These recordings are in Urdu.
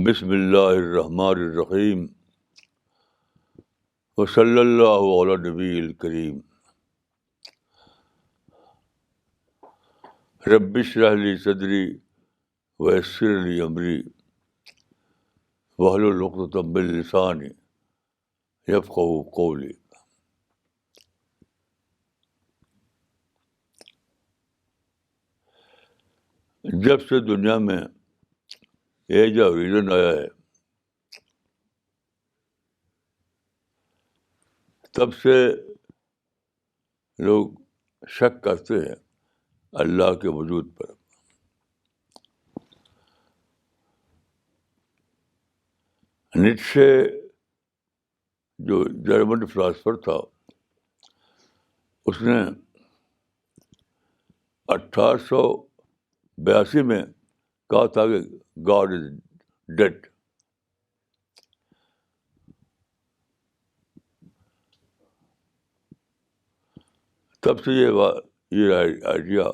بسم اللہ الرحمن الرحیم وصلی اللہ علی نبی الکریم. رب اشرح لی صدری ویسر لی امری واحلل عقدۃ من لسانی یفقہوا قولی. جب سے دنیا میں ایج آف ریزن آیا ہے تب سے لوگ شک کرتے ہیں اللہ کے وجود پر. نیٹشے جو جرمن فلاسفر تھا اس نے 1882 میں کہا تھا کہ گاڈ از ڈیڈ. تب سے یہ آئیڈیا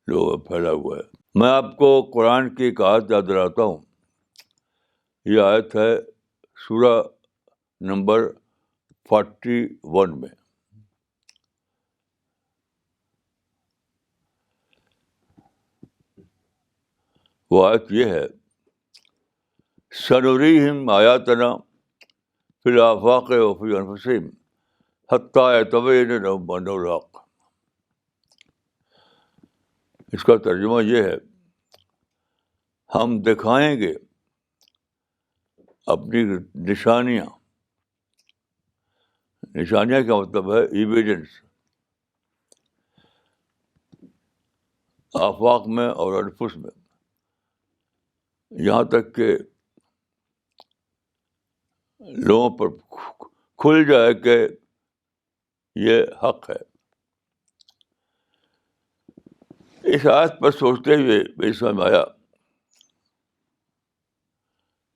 لوگوں میں پھیلا ہوا ہے. میں آپ کو قرآن کی ایک آیت یاد دلاتا ہوں. یہ آیت ہے سورہ نمبر 41 میں. وہ آیت یہ ہے: سنریہم آیاتنا فی الآفاق وفی انفسہم حتی یتبین لہم انہ الحق. اس کا ترجمہ یہ ہے: ہم دکھائیں گے اپنی نشانیاں کا مطلب ہے ایویڈنس، آفاق میں اور انفس میں، یہاں تک کہ لوگوں پر کھل جائے کہ یہ حق ہے. اس آیت پر سوچتے ہوئے میری سمجھ میں آیا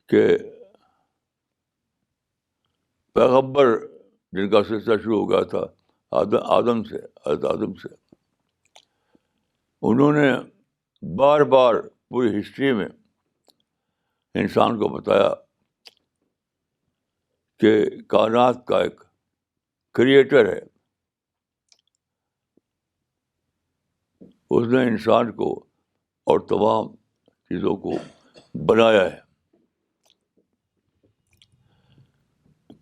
کہ پیغمبر جن کا سلسلہ شروع ہو گیا تھا حضرت آدم سے، انہوں نے بار بار پوری ہسٹری میں انسان کو بتایا کہ کائنات کا ایک کریٹر ہے. اس نے انسان کو اور تمام چیزوں کو بنایا ہے.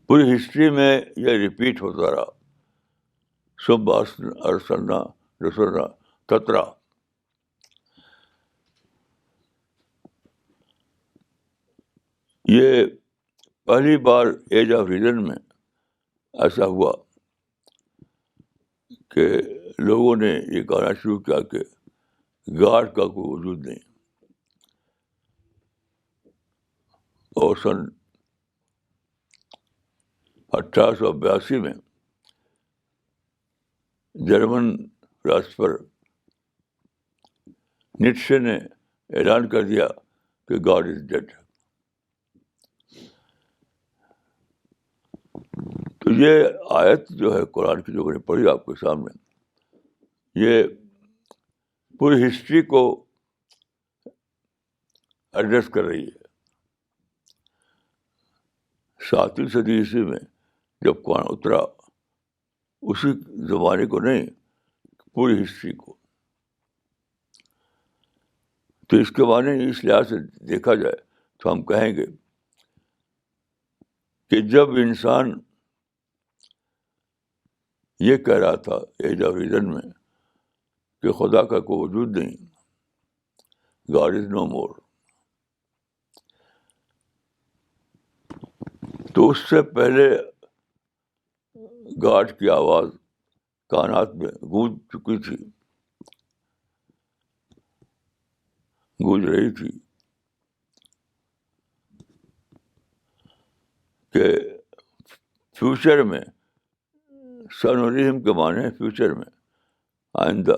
پوری ہسٹری میں یہ ریپیٹ ہوتا رہا: ثم ارسلنا رسلنا تترا. یہ پہلی بار ایج آف ریزن میں ایسا ہوا کہ لوگوں نے یہ کہنا شروع کیا کہ گاڈ کا کوئی وجود نہیں. اور سن 1882 میں جرمن فلاسفر نیٹشے نے اعلان کر دیا کہ گاڈ از ڈیڈ. تو یہ آیت جو ہے قرآن کی جو میں نے پڑھی آپ کے سامنے، یہ پوری ہسٹری کو ایڈریس کر رہی ہے. 7ویں صدی عیسوی میں جب قرآن اترا، اسی زمانے کو نہیں، پوری ہسٹری کو. تو اس کے معنی اس لحاظ سے دیکھا جائے تو ہم کہیں گے کہ جب انسان یہ کہہ رہا تھا ایج آف ریزن میں کہ خدا کا کوئی وجود نہیں، گاڈ از نو مور، تو اس سے پہلے گاڈ کی آواز کائنات میں گونج رہی تھی کہ فیوچر میں، سنوریم کے معنی ہے فیوچر میں، آئندہ،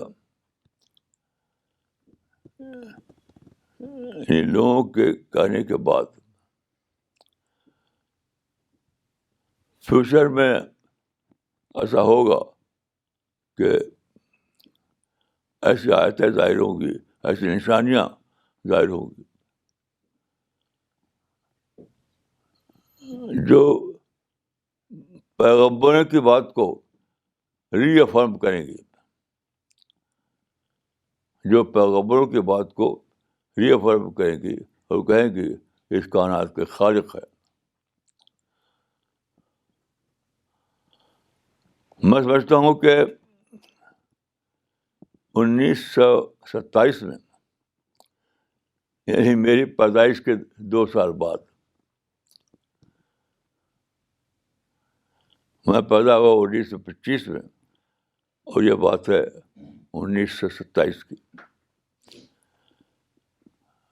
ان لوگوں کے کہنے کے بعد فیوچر میں ایسا ہوگا کہ ایسی آیتیں ظاہر ہوں گی، ایسی نشانیاں ظاہر ہوں گی جو پیغمبروں کی بات کو ری افرم کریں گی، جو پیغمبروں کی بات کو ری افرم کریں گی اور کہیں گی اس کائنات کے خالق ہے۔ میں سمجھتا ہوں کہ 1927 میں، یعنی میری پیدائش کے 2 سال بعد، میں پیدا ہوا 1925 میں، اور یہ بات ہے 1927 کی،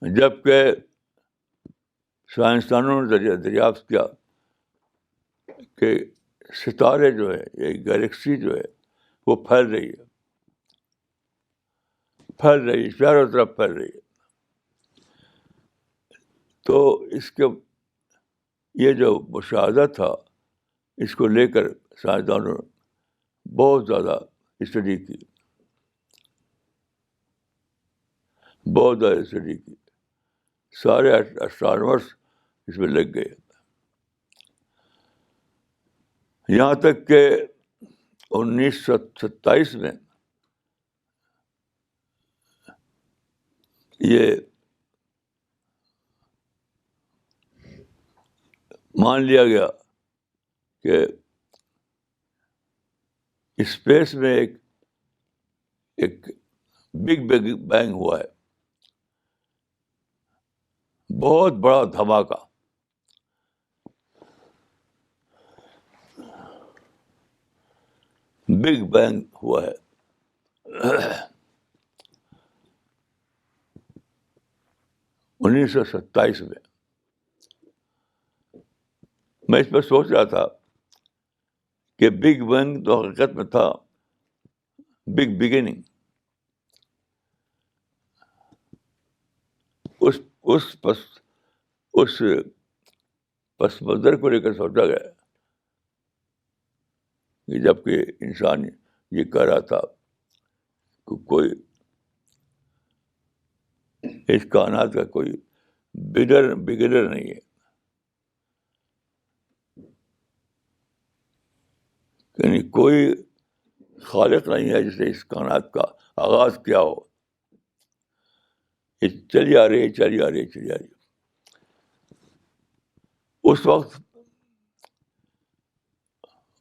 جب کہ سائنسدانوں نے دریافت کیا کہ ستارے جو ہے، یہ گلیکسی جو ہے، وہ پھیل رہی ہے، چاروں طرف پھیل رہی ہے۔ تو اس کے یہ جو مشاہدہ تھا، اس کو لے کر سائنسدانوں نے بہت زیادہ اسٹڈی کی، سارے اسٹرانومرس اس میں لگ گئے، یہاں تک کہ 1927 میں یہ مان لیا گیا کہ اسپیس میں ایک بگ بینگ ہوا ہے، بہت بڑا دھماکہ، بگ بینگ ہوا ہے 1927 میں۔ میں اس پر سوچ رہا تھا کہ بگ بینگ تو حقیقت میں تھا بگ بگننگ، اس پس منظر کو لے کر سوچا گیا کہ جب کہ انسان یہ کہہ رہا تھا کہ کوئی اس کائنات کا کوئی بگنر نہیں ہے، یعنی کوئی خالق نہیں ہے جس نے اس کائنات کا آغاز کیا ہو، یہ چلی آ رہی ہے۔ اس وقت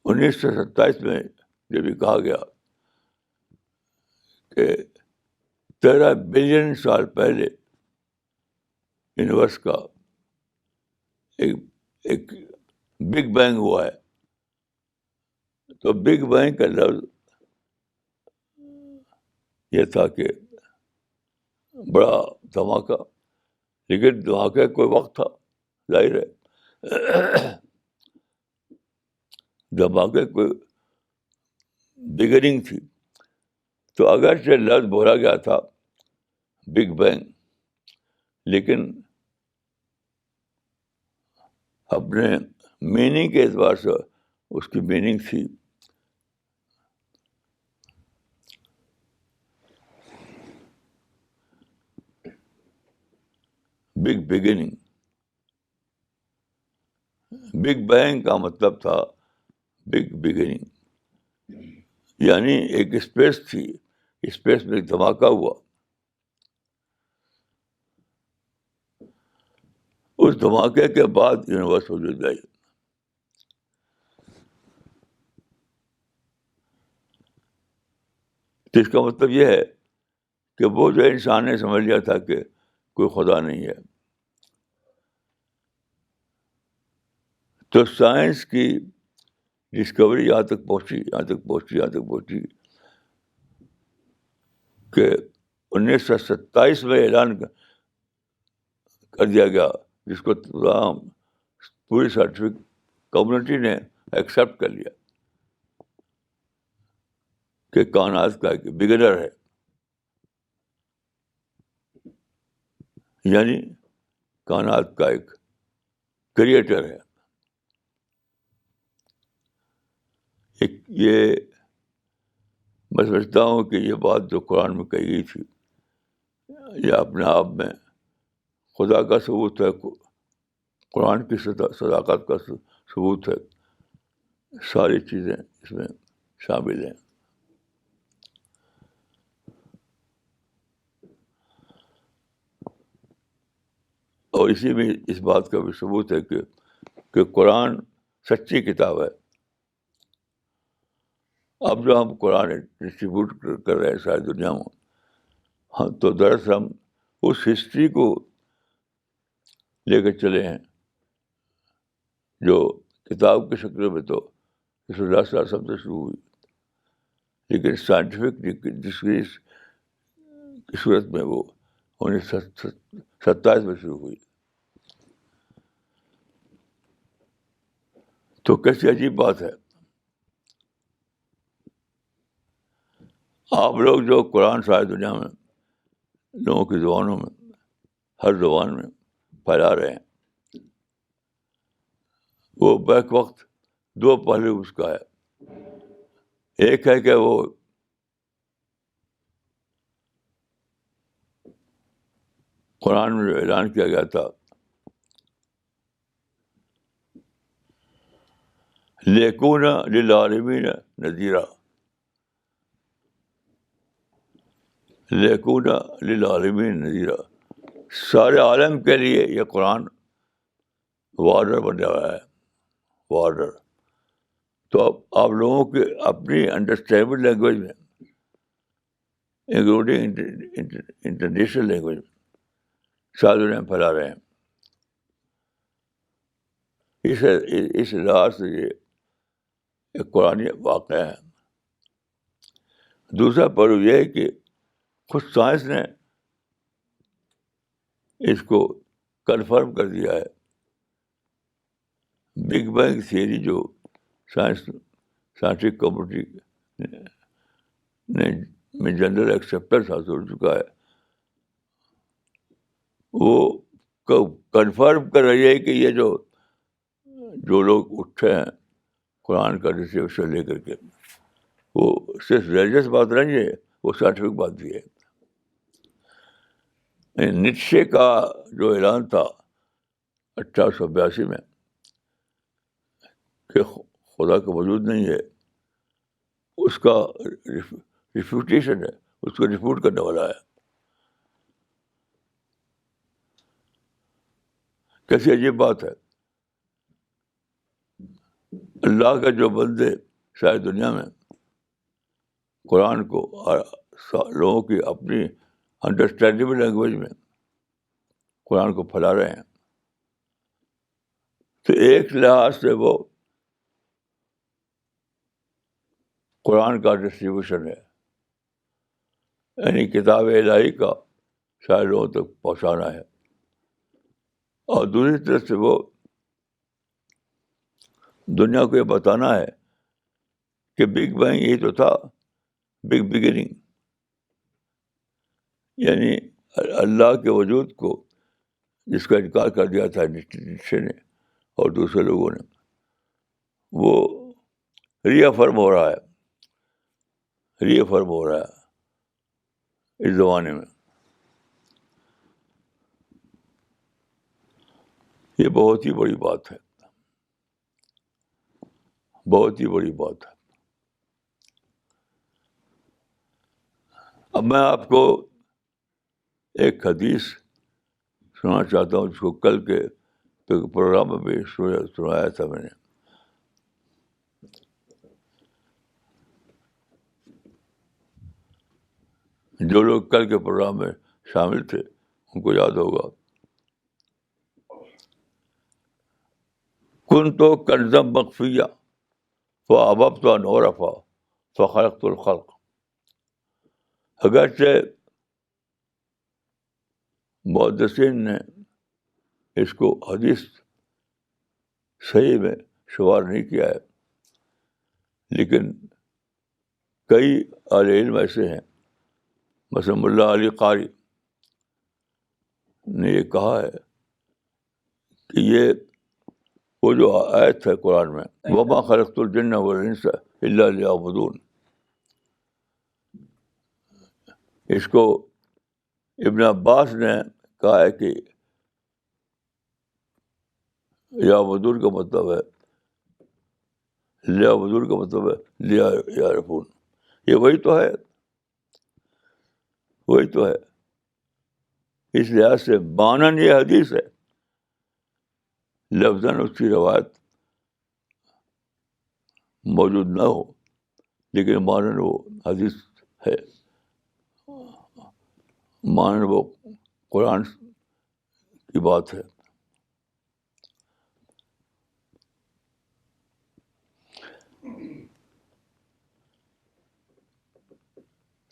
1927 میں جب یہ کہا گیا کہ 13 بلین سال پہلے یونیورس کا ایک بگ بینگ ہوا ہے، تو بگ بینگ کا لفظ یہ تھا کہ بڑا دھماکہ، لیکن دھماکے کا کوئی وقت تھا، ظاہر ہے دھماکے کوئی بگننگ تھی۔ تو اگرچہ لفظ بولا گیا تھا بگ بینگ، لیکن اپنے میننگ کے اعتبار سے اس کی میننگ تھی بگ بگننگ۔ بگ بینگ کا مطلب تھا بگ بگننگ، یعنی ایک اسپیس تھی، اسپیس میں ایک دھماکہ ہوا، اس دھماکے کے بعد یونیورس وجود آئی۔ تو اس کا مطلب یہ ہے کہ وہ جو انسان نے سمجھ لیا تھا کہ کوئی خدا نہیں ہے، تو سائنس کی ڈسکوری یہاں تک پہنچی کہ 1927 میں اعلان کر دیا گیا، جس کو تمام پوری سائنٹیفک کمیونٹی نے ایکسیپٹ کر لیا کہ کائنات کا ایک بگنر ہے، یعنی کائنات کا ایک کریٹر ہے۔ یہ میں سمجھتا ہوں کہ یہ بات جو قرآن میں کہی گئی تھی یہ اپنے آپ میں خدا کا ثبوت ہے، قرآن کی صداقت کا ثبوت ہے. ساری چیزیں اس میں شامل ہیں. اور اسی میں اس بات کا بھی ثبوت ہے کہ قرآن سچی کتاب ہے. اب جو ہم قرآن ڈسٹریبیوٹ کر رہے ہیں ساری دنیا میں، ہم تو دراصل ہم اس ہسٹری کو لے کے چلے ہیں جو کتاب کی شکل میں تو رسول اللہ صلی اللہ علیہ وسلم سے شروع ہوئی، لیکن سائنٹیفک ڈسکریز کی صورت میں وہ 1927 میں شروع ہوئی. تو کیسی عجیب بات ہے. آپ لوگ جو قرآن ساری دنیا میں لوگوں کی زبانوں میں ہر زبان میں پھیلا رہے ہیں، وہ بیک وقت دو پہلو اس کا ہے. ایک ہے کہ وہ قرآن میں جو اعلان کیا گیا تھا لیکون للعالمین نذیرا، لیکون للعالمین نذیرا، سارے عالم کے لیے یہ قرآن وارڈر بنے ہوا ہے. وارڈر تو اب آپ لوگوں کی اپنی انڈرسٹینڈیبل لینگویج میں، انکلوڈنگ انٹرنیشنل لینگویج میں ساری دنیا میں پھیلا رہے ہیں. اس لحاظ سے یہ ایک قرآن واقعہ ہے. دوسرا پہلو یہ ہے کہ خود سائنس نے اس کو کنفرم کر دیا ہے. بگ بینگ تھیوری جو سائنٹفک کمیونٹی میں جنرل ایکسیپٹنس حاصل ہو چکا ہے، وہ کنفرم کر رہی ہے کہ یہ جو لوگ اٹھے ہیں قرآن کا ڈسٹریبیوشن لے کر کے، وہ صرف ریلیجس بات نہیں ہے، وہ سائنٹیفک بات بھی ہے. نیٹشے کا جو اعلان تھا 1882 میں کہ خدا کا وجود نہیں ہے، اس کا ریفیوٹیشن ہے، اس کو ریفیوٹ کرنے والا ہے. کیسی عجیب بات ہے. اللہ کا جو بندے ساری دنیا میں قرآن کو لوگوں کی اپنی انڈرسٹینڈیبل لینگویج میں قرآن کو پھیلا رہے ہیں، تو ایک لحاظ سے وہ قرآن کا ڈسٹریبیوشن ہے، یعنی کتاب الہی کا سارے لوگوں تک پہنچانا ہے. اور دوسری طرف سے وہ دنیا کو یہ بتانا ہے کہ بگ بینگ یہی تو تھا، بگ بگننگ، یعنی اللہ کے وجود کو جس کا انکار کر دیا تھا نیٹشے نے اور دوسرے لوگوں نے، وہ ری افرم ہو رہا ہے، ری افرم ہو رہا ہے اس زمانے میں. یہ بہت ہی بڑی بات ہے، بہت ہی بڑی بات ہے. اب میں آپ کو ایک حدیث سنانا چاہتا ہوں جس کو کل کے پروگرام میں بھی سنایا تھا میں نے. جو لوگ کل کے پروگرام میں شامل تھے ان کو یاد ہوگا. کن تو کنزم مخفیہ فاببت ان عرفا فخلقت الخلق. اگرچہ محدثین نے اس کو حدیث صحیح میں شمار نہیں کیا ہے، لیکن کئی اہل علم ایسے ہیں، مثلا ملا علی قاری نے یہ کہا ہے کہ یہ وہ جو آیت ہے قرآن میں وما خلقت الجن والانس الا لیعبدون، اس کو ابن عباس نے کہا ہے کہ یعبدون کا مطلب ہے لیعبدون کا مطلب ہے لیعرفون، یہ وہی تو ہے، وہی تو ہے. اس لحاظ سے مانن یہ حدیث ہے، لفظاً اس کی روایت موجود نہ ہو لیکن مانن وہ حدیث ہے، مانن وہ قرآن کی بات ہے.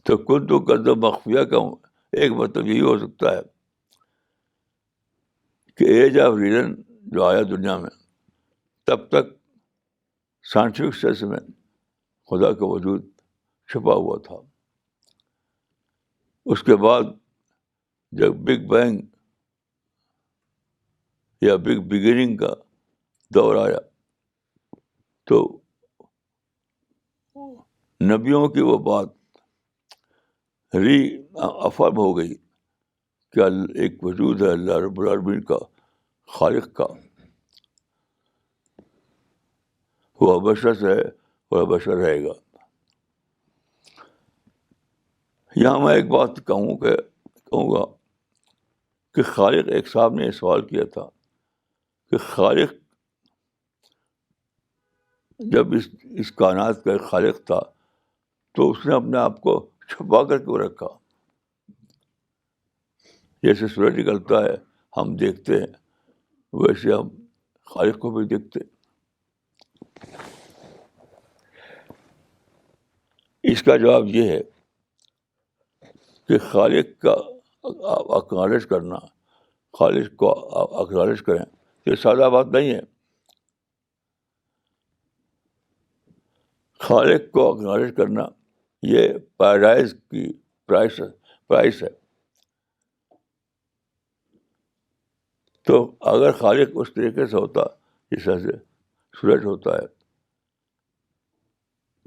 تو کنت قد مخفیہ کا ایک مطلب یہی ہو سکتا ہے کہ ایج آف ریزن جو آیا دنیا میں تب تک سائنٹیفک سینس میں خدا کا وجود چھپا ہوا تھا. اس کے بعد جب بگ بینگ یا بگ بگننگ کا دور آیا تو نبیوں کی وہ بات ری افرم ہو گئی کہ ایک وجود ہے اللہ رب العالمین کا، خالق کا، وہ بشر ہے اور بشر رہے گا. یہاں میں ایک بات کہوں گا کہ خالق، ایک صاحب نے یہ سوال کیا تھا کہ خالق جب اس کائنات کا ایک خالق تھا تو اس نے اپنے آپ کو چھپا کر کیوں رکھا؟ جیسے سورج نکلتا ہے ہم دیکھتے ہیں ویسے ہم خالق کو بھی دیکھتے. اس کا جواب یہ ہے کہ خالق کا اکنالج کرنا، خالق کو اکنالج کریں، یہ سادہ بات نہیں ہے. خالق کو اکنالج کرنا یہ پیراڈائز کی پرائس ہے. تو اگر خالق اس طریقے سے ہوتا جس طرح سے سورج ہوتا ہے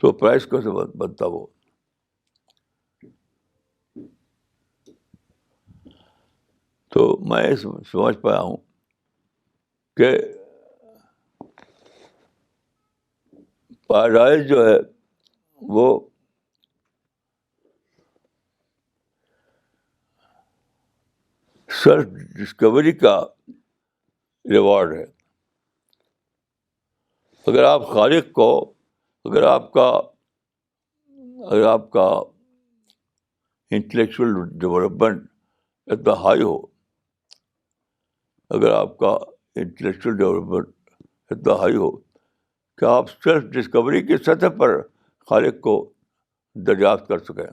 تو پرائس کیسے بنتا وہ؟ تو میں سمجھ پایا ہوں کہ پیراڈائز جو ہے وہ سیلف ڈسکوری کا ریوارڈ ہے. اگر آپ خالق کو، اگر آپ کا انٹلیکچوئل ڈیولپمنٹ اتنا ہائی ہو، اگر آپ کا انٹلیکچوئل ڈیولپمنٹ اتنا ہائی ہو کہ آپ سیلف ڈسکوری کی سطح پر خالق کو دریافت کر سکیں،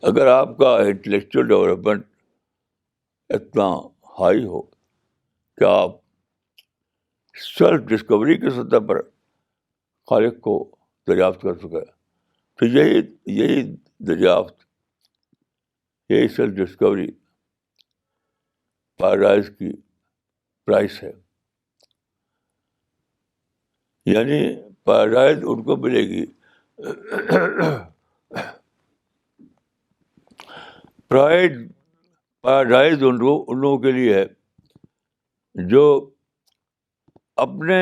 اگر آپ کا انٹلیکچوئل ڈیولپمنٹ اتنا ہائی ہو کہ آپ سیلف ڈسکوری کی سطح پر خالق کو دریافت کر سکیں، تو یہی دریافت، یہی سیلف ڈسکوری پیراڈائز کی پرائس ہے. یعنی پیراڈائز ان کو ملے گی، پیراڈائز ان لوگوں کے لیے ہے جو اپنے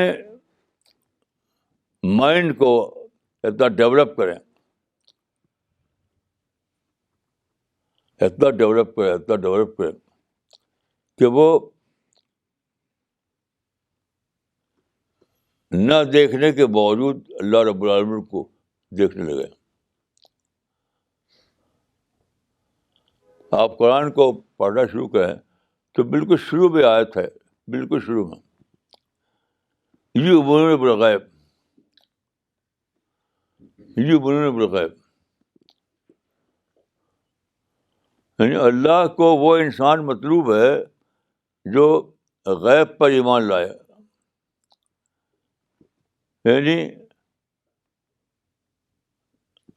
مائنڈ کو اتنا ڈیولپ کریں کہ وہ نہ دیکھنے کے باوجود اللہ رب العالمین کو دیکھنے لگے. آپ قرآن کو پڑھنا شروع کریں تو بالکل شروع میں آیت ہے، بالکل شروع میں یؤمنون بالغیب، یؤمنون بالغیب، یعنی اللہ کو وہ انسان مطلوب ہے جو غیب پر ایمان لائے، یعنی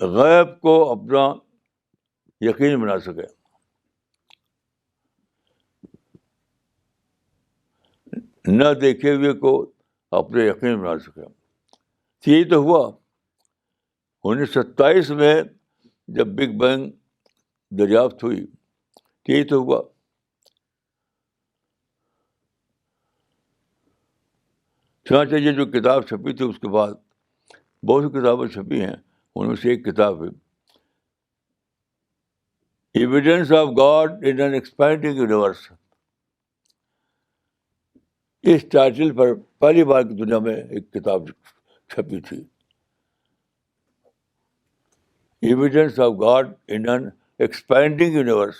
غیب کو اپنا یقین بنا سکے. نہ دیکھے ہوئے کو اپنے یقین بنا سکے. یہی تو ہوا 1927 میں جب بگ بینگ دریافت ہوئی. یہی تو ہوا. چنانچہ یہ جو کتاب چھپی تھی اس کے بعد بہت سی کتابیں چھپی ہیں. ان میں سے ایک کتاب ہے evidence of God in an expanding universe. اس ٹائٹل پر پہلی بار کی دنیا میں ایک کتاب چھپی تھی. Evidence of God in an expanding universe.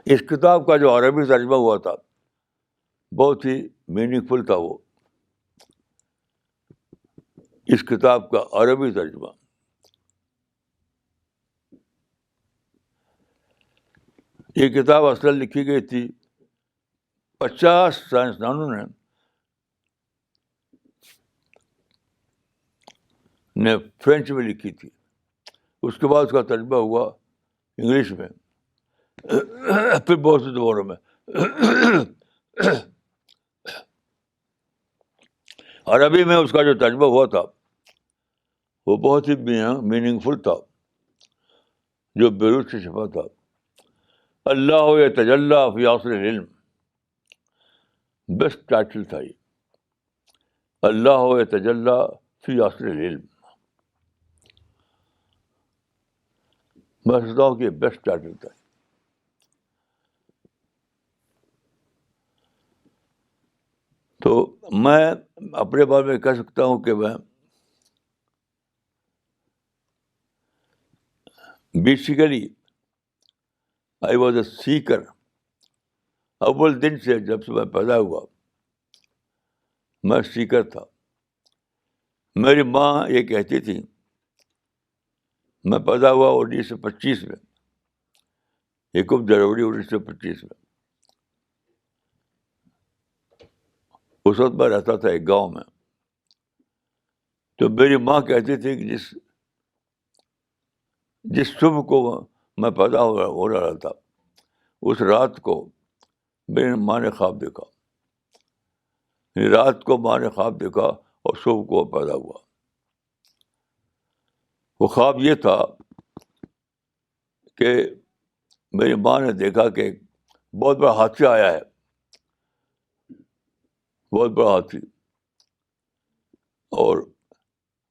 اس کتاب کا جو عربی ترجمہ ہوا تھا بہت ہی میننگ فل تھا. وہ اس کتاب کا عربی ترجمہ یہ کتاب اصل لکھی گئی تھی 50 سائنسدانوں نے فرینچ میں لکھی تھی. اس کے بعد اس کا ترجمہ ہوا انگلش میں, پھر بہت سی زبانوں میں. عربی میں اس کا جو ترجمہ ہوا تھا وہ بہت ہی میننگ فل تھا, جو بیروت سے چھپا تھا. اللہ یتجلی فی عصر العلم, بیسٹ ٹائٹل تھا یہ. اللہ یتجلی فی عصر العلم. میں سمجھتا ہوں کہ بیسٹ ٹائٹل تھا. تو میں اپنے بارے میں کہہ سکتا ہوں کہ میں بیسیکلی آئی واز اے سیکر. اول دن سے جب سے میں پیدا ہوا میں سیکر تھا. میری ماں یہ کہتی تھی, میں پیدا ہوا 1925 میں, 1 جنوری 1925 میں. اس وقت میں رہتا تھا ایک گاؤں میں. تو میری ماں کہتی تھی کہ جس صبح کو میں پیدا ہو رہا تھا اس رات کو میری ماں نے خواب دیکھا. رات کو ماں نے خواب دیکھا اور صبح کو پیدا ہوا. وہ خواب یہ تھا کہ میری ماں نے دیکھا کہ ایک بہت بڑا ہاتھی آیا ہے, بہت بڑا ہاتھی. اور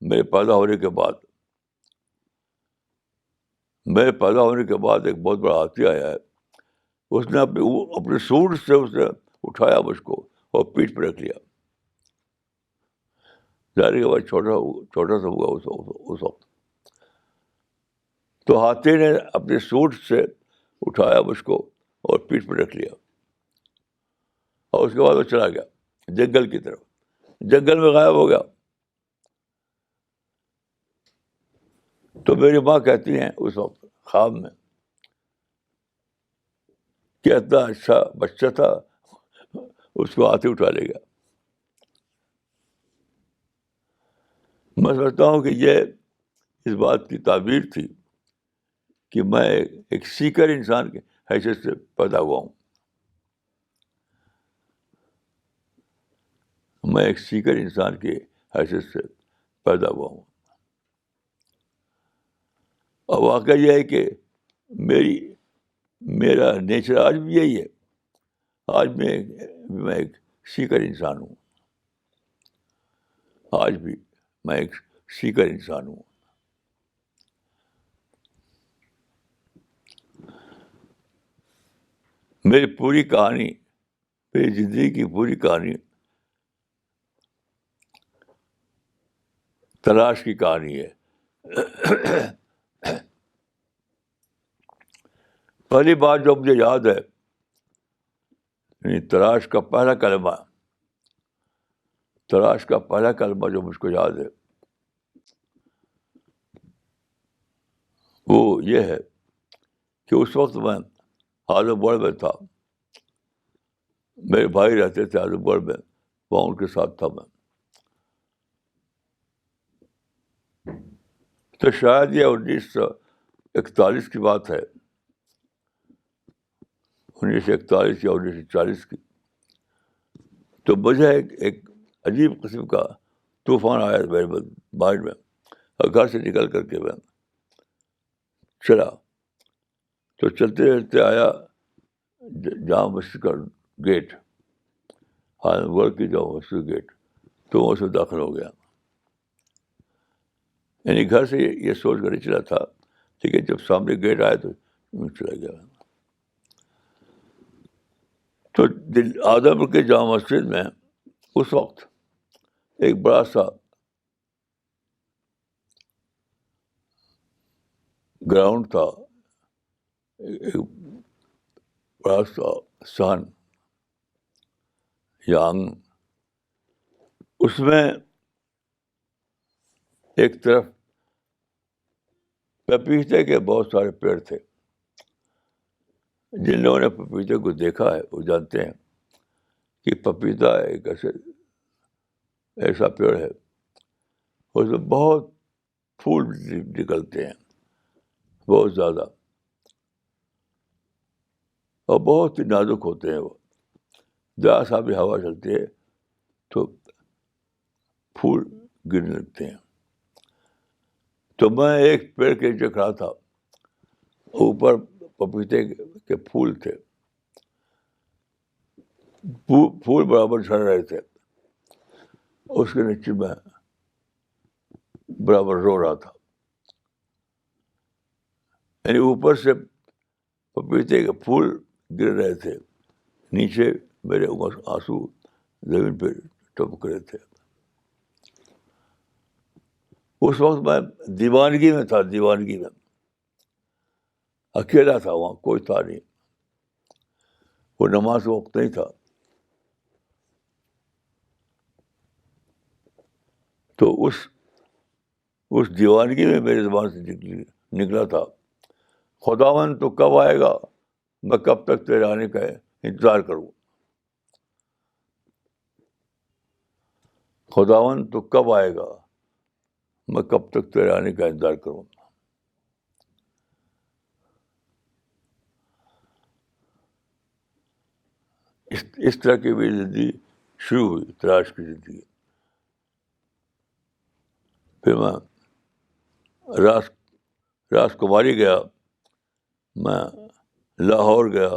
میرے پیدا ہونے کے بعد ایک بہت بڑا ہاتھی آیا ہے. اس نے اپنے سوٹ سے اس نے اٹھایا مجھ کو اور پیٹھ پہ رکھ لیا. ظاہر کے بعد چھوٹا سا ہوا اس وقت. تو ہاتھی نے اپنے سوٹ سے اٹھایا مجھ کو اور پیٹھ پہ رکھ لیا, اور اس کے بعد وہ چلا گیا جنگل کی طرف. جنگل میں غائب ہو گیا. تو میری ماں کہتی ہیں اس وقت خواب میں کہ اتنا اچھا بچہ تھا, اس کو ہاتھی اٹھا لے گا. میں سمجھتا ہوں کہ یہ اس بات کی تعبیر تھی کہ میں ایک سیکر انسان کے حیثیت سے پیدا ہوا ہوں. میں ایک سیکر انسان کی حیثیت سے پیدا ہوا ہوں. اور واقعہ یہ ہے کہ میرا نیچر آج بھی یہی ہے. آج میں ایک سیکر انسان ہوں. آج بھی میں ایک سیکر انسان ہوں. میری پوری کہانی, میری زندگی کی پوری کہانی تلاش کی کہانی ہے. پہلی بات جو مجھے یاد ہے, تلاش کا پہلا کلمہ جو مجھ کو یاد ہے وہ یہ ہے کہ اس وقت میں اعظم گڑھ میں تھا. میرے بھائی رہتے تھے اعظم گڑھ میں, وہاں ان کے ساتھ تھا میں. تو شاید یہ 1941 کی بات ہے. 1941 یا 1940 کی. تو مجھے ایک عجیب قسم کا طوفان آیا میرے مائنڈ میں, اور گھر سے نکل کر کے میں چلا. تو چلتے چلتے آیا جامع مسجد کا گیٹ, گڑھ کی جامع مسجد گیٹ, تو وہ اس میں داخل ہو گیا. یعنی گھر سے یہ سوچ کر نہیں چلا تھا, ٹھیک ہے, جب سامنے گیٹ آیا تو چلا گیا. تو آدم کے جامع مسجد میں اس وقت ایک بڑا سا گراؤنڈ تھا, ایک بڑا سا سہن یا آنگن. اس میں ایک طرف پپیتے کے بہت سارے پیڑ تھے. جن لوگوں نے پپیتے کو دیکھا ہے وہ جانتے ہیں کہ پپیتا ایک ایسا پیڑ ہے, اس میں بہت پھول نکلتے ہیں, بہت زیادہ, اور بہت ہی نازک ہوتے ہیں. وہ ذرا سا بھی ہوا چلتی ہے تو پھول گرنے لگتے ہیں. تو میں ایک پیڑ کے نیچے کھڑا تھا, اوپر پپیتے کے پھول تھے, پھول برابر جھڑ رہے تھے. اس کے نیچے میں برابر رو رہا تھا. یعنی اوپر سے پپیتے کے پھول گر رہے تھے, نیچے میرے آنسو زمین پہ ٹپک رہے تھے. اس وقت میں دیوانگی میں تھا, دیوانگی میں اکیلا تھا, وہاں کوئی تھا نہیں, وہ نماز وقت نہیں تھا. تو اس دیوانگی میں میرے زبان سے نکلا تھا, خداوند تو کب آئے گا, میں کب تک تیرے آنے کا انتظار کروں. خداوند تو کب آئے گا, میں کب تک تیرے آنے کا انتظار کروں. اس طرح کی میری زندگی شروع ہوئی, تلاش کی زندگی. پھر میں راس کماری گیا, میں لاہور گیا,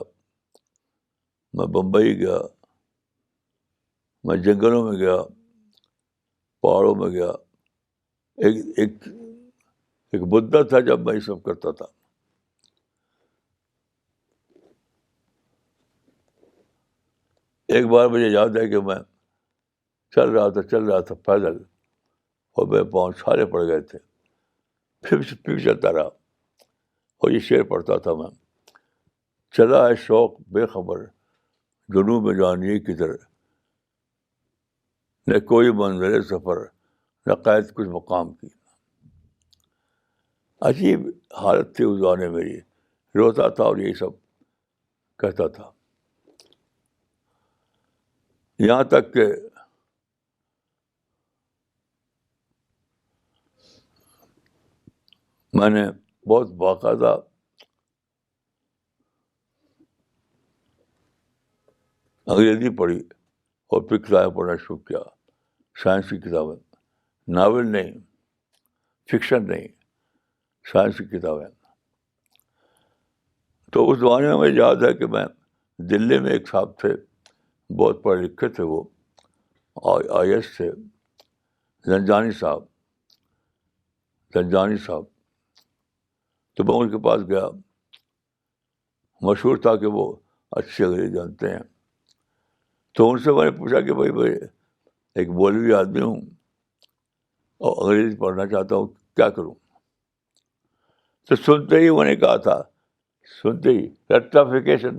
میں بمبئی گیا, میں جنگلوں میں گیا, پہاڑوں میں گیا. ایک مدت تھا جب میں یہ سب کرتا تھا. ایک بار مجھے یاد ہے کہ میں چل رہا تھا پیدل, اور میرے پاؤں چھالے پڑ گئے تھے. پھر چلتا رہا, اور یہ شعر پڑھتا تھا میں, چلا ہے شوق بے خبر جنوب میں جانیے کدھر, نہ کوئی منظر سفر نہ قید کچھ مقام کی. عجیب حالت تھی اس زمانے میری, روتا تھا اور یہی سب کہتا تھا. یہاں تک کہ میں نے بہت باقاعدہ انگریزی پڑھی, اور پھر کتابیں پڑھنا شروع کیا, سائنس کی کتابیں, ناول نہیں, فکشن نہیں, سائنس کی کتابیں. تو اس زمانے میں مجھے یاد ہے کہ میں دلی میں ایک صاحب تھے, بہت پڑھے لکھے تھے, وہ IAS تھے, زنجانی صاحب. تو میں ان کے پاس گیا, مشہور تھا کہ وہ اچھی انگریزی جانتے ہیں. تو ان سے میں نے پوچھا کہ بھائی میں ایک مولوی آدمی ہوں اور انگریزی پڑھنا چاہتا ہوں, کیا کروں. تو سنتے ہی انہوں نے کہا تھا, سنتے ہی رٹافیکیشن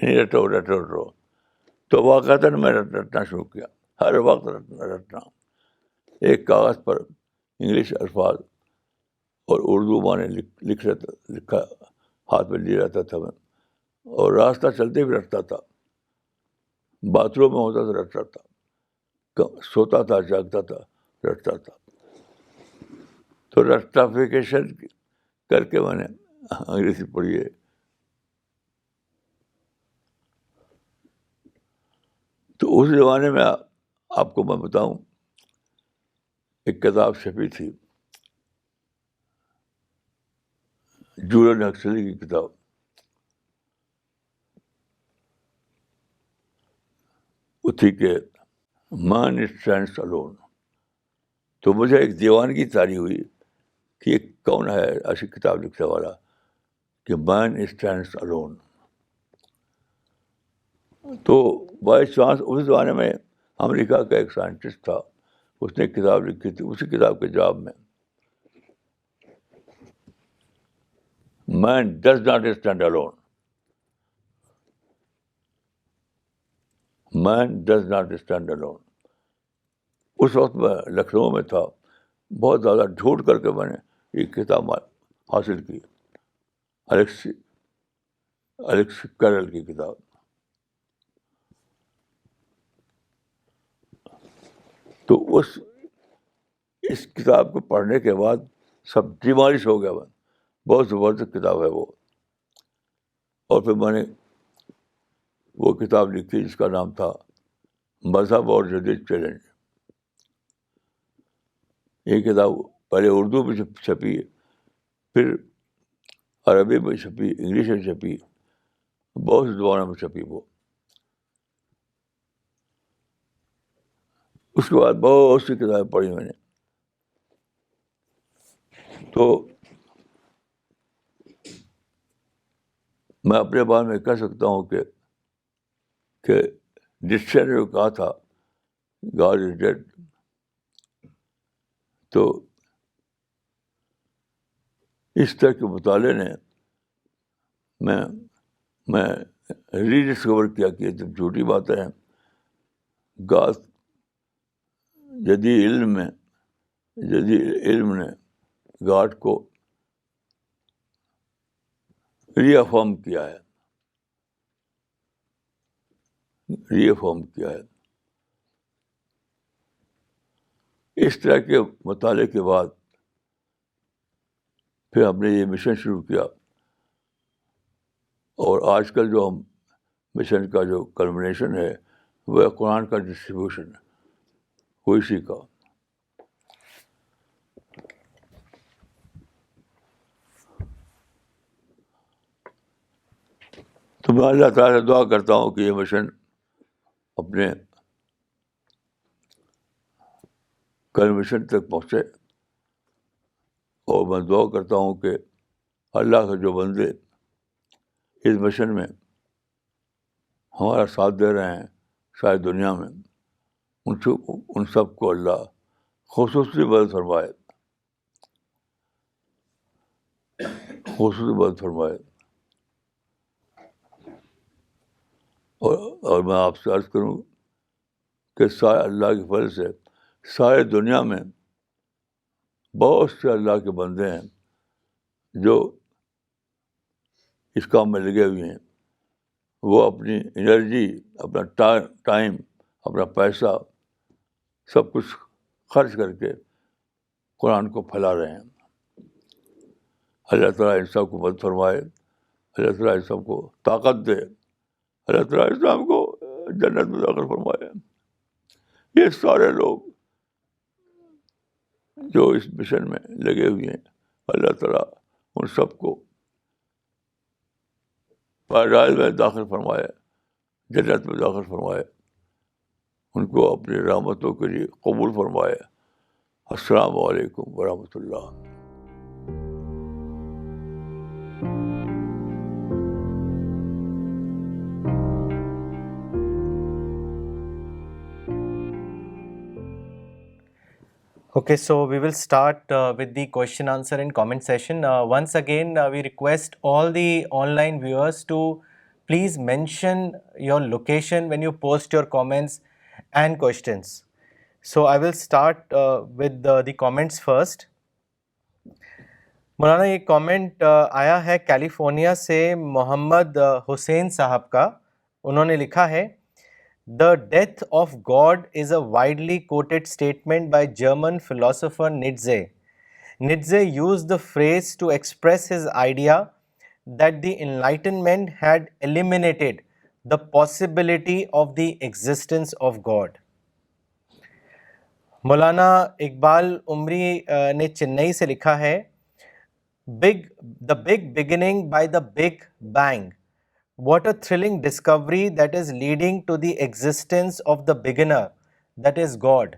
یعنی رٹو. تو واقعات میں رٹنا شروع کیا, ہر وقت رٹنا. ایک کاغذ پر انگلش الفاظ اور اردو معنی لکھا ہاتھ میں لے رہتا تھا میں, اور راستہ چلتے بھی رٹتا تھا, باتھ روم میں ہوتا تو رٹتا تھا, سوتا تھا جاگتا تھا رٹتا تھا. تو رسٹافیکیشن کر کے میں نے انگریزی پڑھی ہے. تو اس زمانے میں آپ کو میں بتاؤں, ایک کتاب چھپی تھی, جولین ہکسلی کی کتاب, وہ تھی کہ مین اسٹینڈس الون. تو مجھے ایک دیوانگی طاری ہوئی کہ یہ کون ہے ایسی کتاب لکھنے والا کہ مین اسٹینڈس الون. تو بائی چانس اس زمانے میں امریکہ کا ایک سائنٹسٹ تھا, اس نے کتاب لکھی تھی, اسی کتاب کے جواب میں man does not stand alone, man does not stand alone. اس وقت میں لکھنؤ میں تھا, بہت زیادہ ڈھونڈ کر کے میں نے یہ کتاب حاصل کی, الیکس کیرل کی کتاب. تو اس کتاب کو پڑھنے کے بعد سب ڈیمالش ہو گیا میں. بہت زبردست کتاب ہے وہ. اور پھر میں نے وہ کتاب لکھی جس کا نام تھا مذہب اور جدید چیلنج. یہ کتاب پہلے اردو میں چھپی, پھر عربی میں چھپی, انگلش میں چھپی, بہت سی زبانوں میں چھپی وہ. اس کے بعد بہت سی کتابیں پڑھی میں نے. تو میں اپنے بارے میں کہہ سکتا ہوں کہ ڈکشنری نے کہا تھا گاڈ از ڈیڈ, تو اس طرح کے مطالعے نے میں ری ڈسکور کیا کہ یہ جب جھوٹی باتیں ہیں. جدید علم نے گاڈ کو ری افرم کیا ہے, اس طرح کے مطالعے کے بعد پھر ہم نے یہ مشن شروع کیا, اور آج کل جو ہم مشن کا جو کلمنیشن ہے وہ قرآن کا ڈسٹریبیوشن ہے, وہ اسی کا. تو میں اللہ تعالیٰ سے دعا کرتا ہوں کہ یہ مشن اپنے کلمنیشن تک پہنچے, اور میں دعا کرتا ہوں کہ اللہ کے جو بندے اس مشن میں ہمارا ساتھ دے رہے ہیں ساری دنیا میں, ان سب کو اللہ خصوصی مدد فرمائے, خصوصی مدد فرمائے. اور میں آپ سے عرض کروں کہ سارے اللہ کے فضل سے سارے دنیا میں بہت سے اللہ کے بندے ہیں جو اس کام میں لگے ہوئے ہیں. وہ اپنی انرجی, اپنا ٹائم, اپنا پیسہ سب کچھ خرچ کر کے قرآن کو پھیلا رہے ہیں. اللہ تعالیٰ ان سب کو مدد فرمائے, اللہ تعالیٰ ان سب کو طاقت دے, اللہ تعالیٰ ان سب کو جنت میں داخل فرمائے. یہ سارے لوگ جو اس مشن میں لگے ہوئے ہیں, اللہ تعالیٰ ان سب کو پیراڈائز میں داخل فرمائے, جنت میں داخل فرمائے, ان کو اپنی رحمتوں کے لیے قبول فرمائے. السلام علیکم ورحمۃ اللہ. Okay, so we will start with the question, answer and comment session. Once again, we request all the online viewers to please mention your location when you post your comments and questions. So I will start with the comments first. مولانا یہ کامنٹ آیا ہے کیلیفورنیا سے محمد حسین صاحب کا. انہوں نے لکھا ہے, The death of God is a widely quoted statement by German philosopher Nietzsche. Nietzsche used the phrase to express his idea that the Enlightenment had eliminated the possibility of the existence of God. مولانا اقبال عمری نے چنئی سے لکھا ہے the big beginning by the big bang. What a thrilling discovery that is leading to the existence of the beginner, that is God.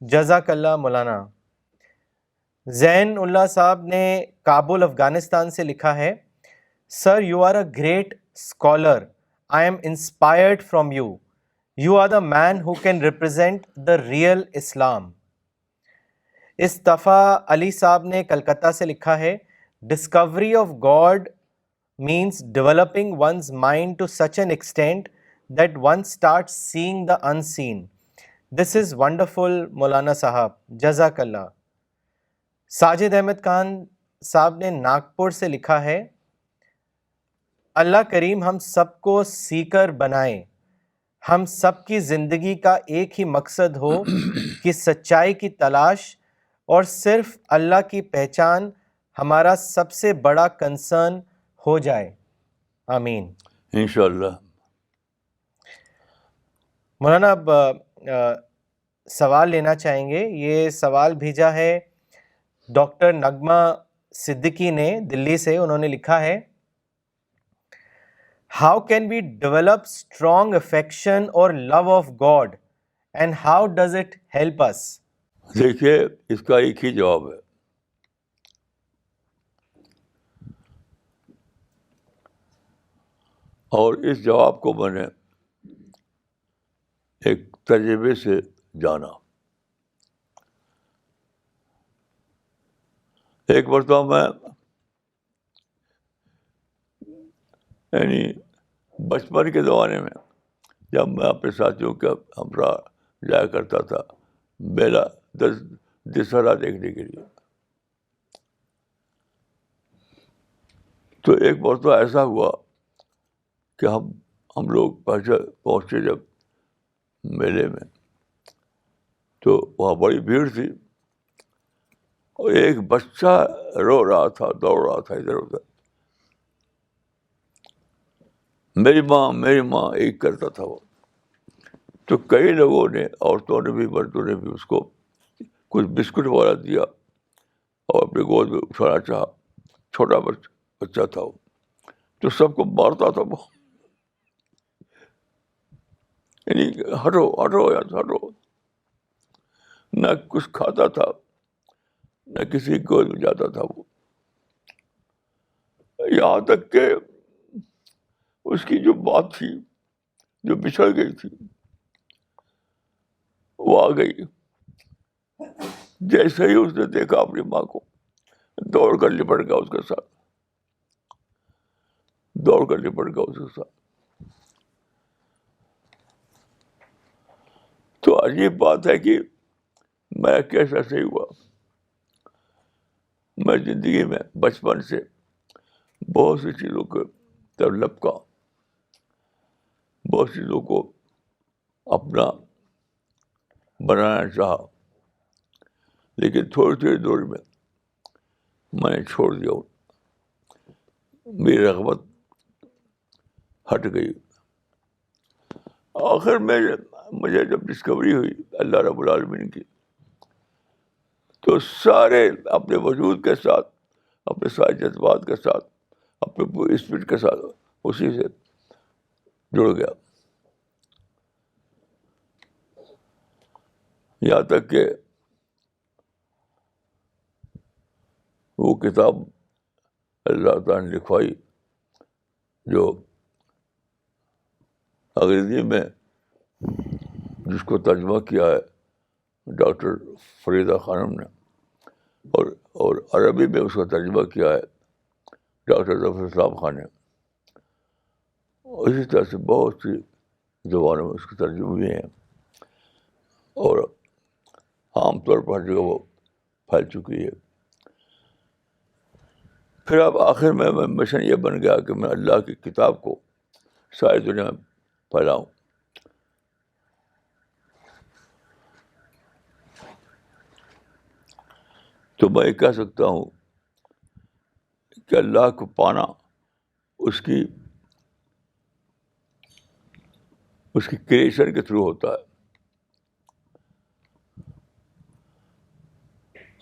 جزاک اللہ مولانا. زین اللہ صاحب نے کابل افغانستان سے لکھا ہے sir you are a great scholar, I am inspired from you, you are the man who can represent the real Islam. استفا علی صاحب نے کلکتہ سے لکھا ہے discovery of God means developing one's mind to such an extent that one starts seeing the unseen. This is wonderful, مولانا صاحب, جزاک اللہ. ساجد احمد خان صاحب نے ناگپور سے لکھا ہے اللہ کریم ہم سب کو سیکر بنائے, ہم سب کی زندگی کا ایک ہی مقصد ہو کہ سچائی کی تلاش اور صرف اللہ کی پہچان ہمارا سب سے بڑا کنسرن ہو جائے. آمین انشاءاللہ. مولانا اب سوال لینا چاہیں گے. یہ سوال بھیجا ہے ڈاکٹر نغمہ صدیقی نے دلی سے. انہوں نے لکھا ہے how can we develop strong affection اور love of God and how does it help us. دیکھیے اس کا ایک ہی جواب ہے, اور اس جواب کو میں نے ایک تجربے سے جانا. ایک مرتبہ میں یعنی بچپن کے زمانے میں جب میں اپنے ساتھیوں کے ہمراہ جایا کرتا تھا میلہ دسہرہ دیکھنے کے لیے, تو ایک مرتبہ ایسا ہوا کہ ہم لوگ پہنچے جب میلے میں تو وہاں بڑی بھیڑ تھی, اور ایک بچہ رو رہا تھا, دوڑ رہا تھا ادھر ادھر, میری ماں ایک کرتا تھا وہ. تو کئی لوگوں نے, عورتوں نے بھی مردوں نے بھی, اس کو کچھ بسکٹ وغیرہ دیا اور اپنے گود میں اٹھانا چاہا. چھوٹا بچہ تھا وہ, تو سب کو مارتا تھا وہ, یعنی ہٹو. نہ کچھ کھاتا تھا نہ کسی گود میں جاتا تھا وہ. یہاں تک کہ اس کی جو بات تھی جو بچھڑ گئی تھی وہ آ گئی. جیسے ہی اس نے دیکھا اپنی ماں کو دوڑ کر لپٹ گیا اس کے ساتھ. تو عجیب بات ہے کہ میں کیسا صحیح ہوا. میں زندگی میں بچپن سے بہت سی چیزوں کو طلب کا, بہت سی چیزوں کو اپنا بنانا چاہا, لیکن تھوڑی دور میں نے چھوڑ دیا. میری رغبت ہٹ گئی. آخر میں مجھے جب ڈسکوری ہوئی اللہ رب العالمین کی, تو سارے اپنے وجود کے ساتھ, اپنے سارے جذبات کے ساتھ, اپنے پورے اسپرٹ کے ساتھ اسی سے جڑ گیا. یہاں تک کہ وہ کتاب اللہ تعالیٰ نے لکھوائی جو انگریزی میں جس کو ترجمہ کیا ہے ڈاکٹر فریدہ خانم نے, اور عربی میں اس کا ترجمہ کیا ہے ڈاکٹر ظفر اسلام خان نے. اسی طرح سے بہت سی زبانوں میں اس کے ترجمے بھی ہیں, اور عام طور پر ہر جگہ وہ پھیل چکی ہے. پھر اب آخر میں مشن یہ بن گیا کہ میں اللہ کی کتاب کو ساری دنیا میں پھیلاؤں. تو میں کہہ سکتا ہوں کہ اللہ کو پانا اس کی کریشن کے تھرو ہوتا ہے.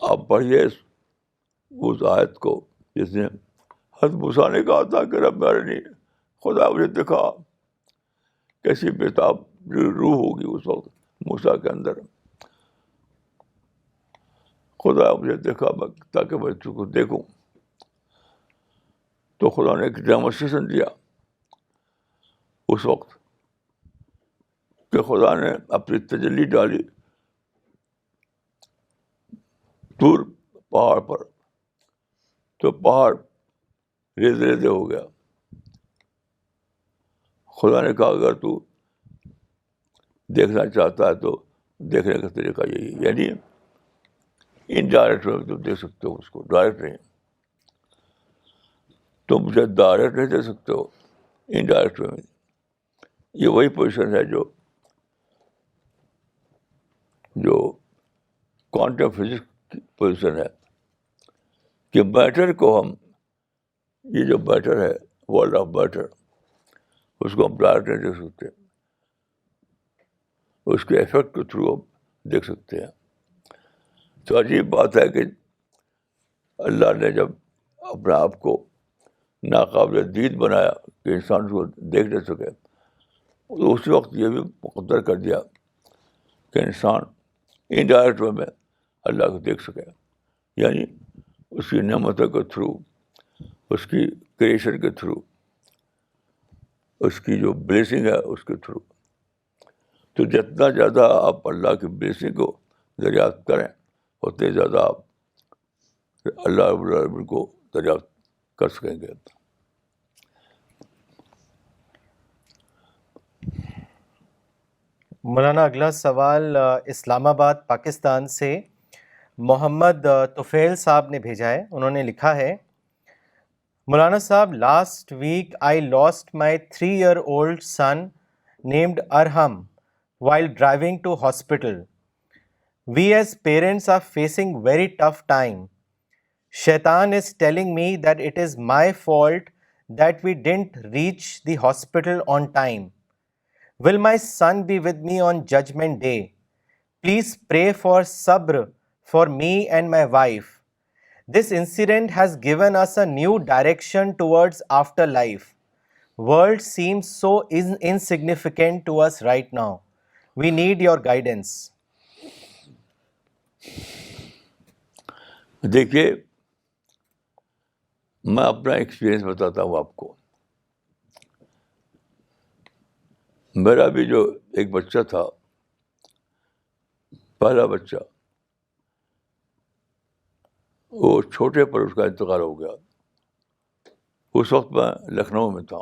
آپ پڑھیے اس آیت کو جس نے حضرت موسیٰ نے کہا تھا کہ رب ارنی، خدا مجھے دکھا. کیسی بےتاب روح ہوگی اس وقت موسیٰ کے اندر. خدا مجھے دیکھا تاکہ میں تجھ کو دیکھوں. تو خدا نے ایک ڈیمونسٹریشن دیا اس وقت کہ خدا نے اپنی تجلی ڈالی دور پہاڑ پر، تو پہاڑ ریزے ریزے ہو گیا. خدا نے کہا اگر تو دیکھنا چاہتا ہے تو دیکھنے کا طریقہ یہی ہے. یعنی انڈائریکٹ میں تم دیکھ سکتے ہو اس کو، ڈائریکٹ نہیں. تم مجھے ڈائریکٹ نہیں دیکھ سکتے ہو، انڈائریکٹ میں. یہ وہی پوزیشن ہے جو کوانٹم فزکس کی پوزیشن ہے کہ میٹر کو ہم، یہ جو میٹر ہے ورلڈ آف میٹر، اس کو ہم ڈائریکٹ نہیں دیکھ سکتے. اس کے ایفیکٹ کے تھرو ہم دیکھ سکتے ہیں. تو عجیب بات ہے کہ اللہ نے جب اپنے آپ کو ناقابل دید بنایا کہ انسان کو دیکھ نہ سکے، تو اس وقت یہ بھی مقدر کر دیا کہ انسان انڈائریکٹ وے میں اللہ کو دیکھ سکے. یعنی اس کی نعمتوں کے تھرو، اس کی کریشن کے تھرو، اس کی جو بلیسنگ ہے اس کے تھرو. تو جتنا زیادہ آپ اللہ کی بلیسنگ کو دریافت کریں اتنے زیادہ آپ اللہ رب العالمین کو دریافت کر سکیں گے. مولانا اگلا سوال اسلام آباد پاکستان سے محمد طفیل صاحب نے بھیجا ہے. انہوں نے لکھا ہے، مولانا صاحب، last week I last my 3-year-old son named Arham while driving to hospital. We as parents are facing very tough time. Shaitan is telling me that it is my fault that we didn't reach the hospital on time. Will my son be with me on Judgment Day? Please pray for sabr for me and my wife. This incident has given us a new direction towards afterlife. World seems so insignificant to us right now. We need your guidance. دیکھیے، میں اپنا ایکسپیرئنس بتاتا ہوں آپ کو. میرا بھی جو ایک بچہ تھا، پہلا بچہ، وہ چھوٹے پر اس کا انتقال ہو گیا. اس وقت میں لکھنؤ میں تھا.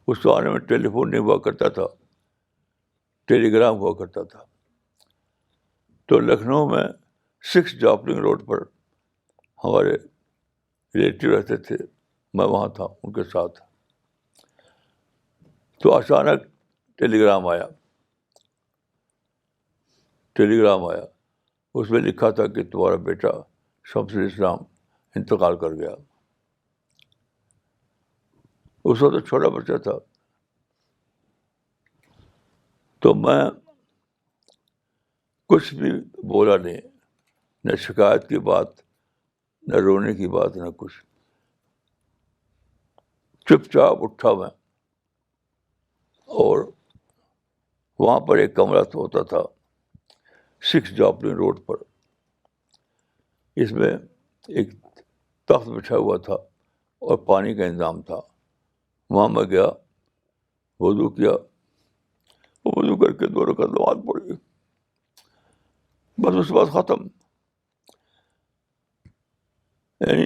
اس زمانے میں ٹیلی فون نہیں ہوا کرتا تھا، ٹیلی گرام ہوا کرتا تھا. تو لکھنؤ میں 6 جاپلنگ روڈ پر ہمارے ریلیٹیو رہتے تھے. میں وہاں تھا ان کے ساتھ. تو اچانک ٹیلی گرام آیا. اس میں لکھا تھا کہ تمہارا بیٹا شمس الاسلام انتقال کر گیا. اس وقت چھوٹا بچہ تھا. تو میں کچھ بھی بولا نہیں، نہ شکایت کی بات، نہ رونے کی بات، نہ کچھ. چپ چاپ اٹھا میں، اور وہاں پر ایک کمرہ ہوتا تھا 6 جاپلنگ روڈ پر. اس میں ایک تخت بچھا ہوا تھا اور پانی کا انتظام تھا. وہاں میں گیا، وضو کیا، وضو کر کے 2 رکعت نماز پڑھی. بس اس کے بعد ختم. یعنی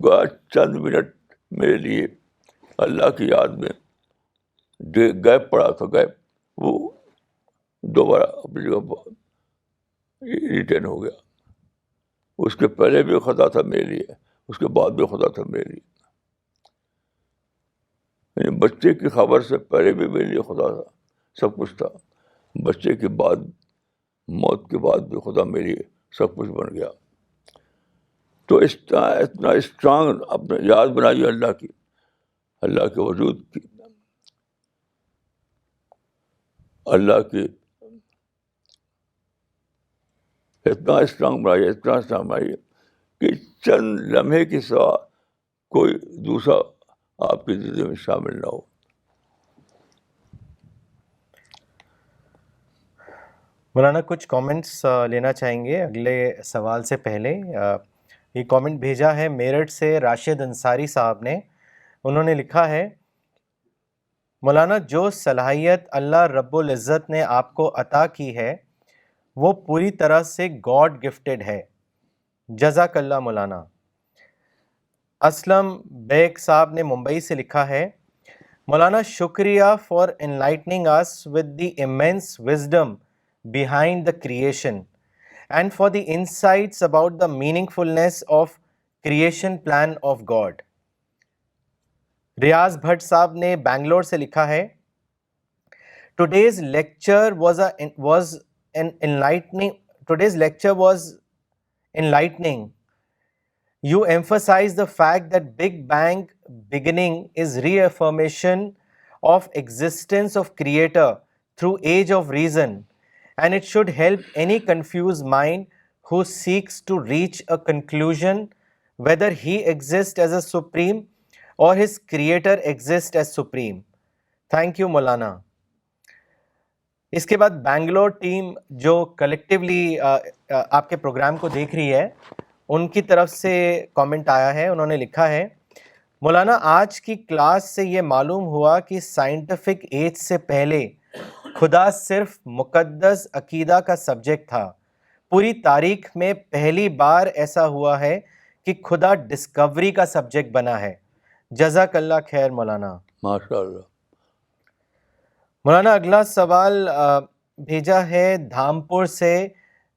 گویا چند منٹ میرے لیے اللہ کی یاد میں گیپ پڑا تھا. گیپ وہ دوبارہ اپنی جگہ ریٹرن ہو گیا. اس کے پہلے بھی خدا تھا میرے لیے، اس کے بعد بھی خدا تھا میرے لیے. یعنی بچے کی خبر سے پہلے بھی میرے لیے خدا تھا، سب کچھ تھا. بچے کے بعد، موت کے بعد بھی خدا میرے لیے سب کچھ بن گیا. تو اتنا اسٹرانگ اپنے یاد بنائیے اللہ کی، اللہ کے وجود کی، اللہ کی اتنا اسٹرانگ بنائیے کہ چند لمحے کے سوا کوئی دوسرا آپ کی زندگی میں شامل نہ ہو. مولانا کچھ کامنٹس لینا چاہیں گے اگلے سوال سے پہلے. یہ کامنٹ بھیجا ہے میرٹھ سے راشد انصاری صاحب نے. انہوں نے لکھا ہے مولانا جو صلاحیت اللہ رب العزت نے آپ کو عطا کی ہے وہ پوری طرح سے گاڈ گفٹڈ ہے. جزاک اللہ مولانا. اسلم بیگ صاحب نے ممبئی سے لکھا ہے مولانا شکریہ for enlightening us with the immense wisdom behind the creation and for the insights about the meaningfulness of creation plan of God. ریاض بھٹ صاحب نے بنگلور سے لکھا ہے Today's lecture was enlightening. You emphasize the fact that Big Bang beginning is reaffirmation of existence of Creator through age of reason, and it should help any confused mind who seeks to reach a conclusion whether he exists as a supreme or his Creator exists as supreme. Thank you, Maulana. اس کے بعد بنگلور ٹیم جو کلیکٹیولی آپ کے پروگرام کو دیکھ رہی ہے ان کی طرف سے کامنٹ آیا ہے. انہوں نے لکھا ہے مولانا آج کی کلاس سے یہ معلوم ہوا کہ سائنٹیفک ایج سے پہلے خدا صرف مقدس عقیدہ کا سبجیکٹ تھا. پوری تاریخ میں پہلی بار ایسا ہوا ہے کہ خدا ڈسکوری کا سبجیکٹ بنا ہے. جزاک اللہ خیر مولانا. ماشاء اللہ. مولانا اگلا سوال بھیجا ہے دھامپور سے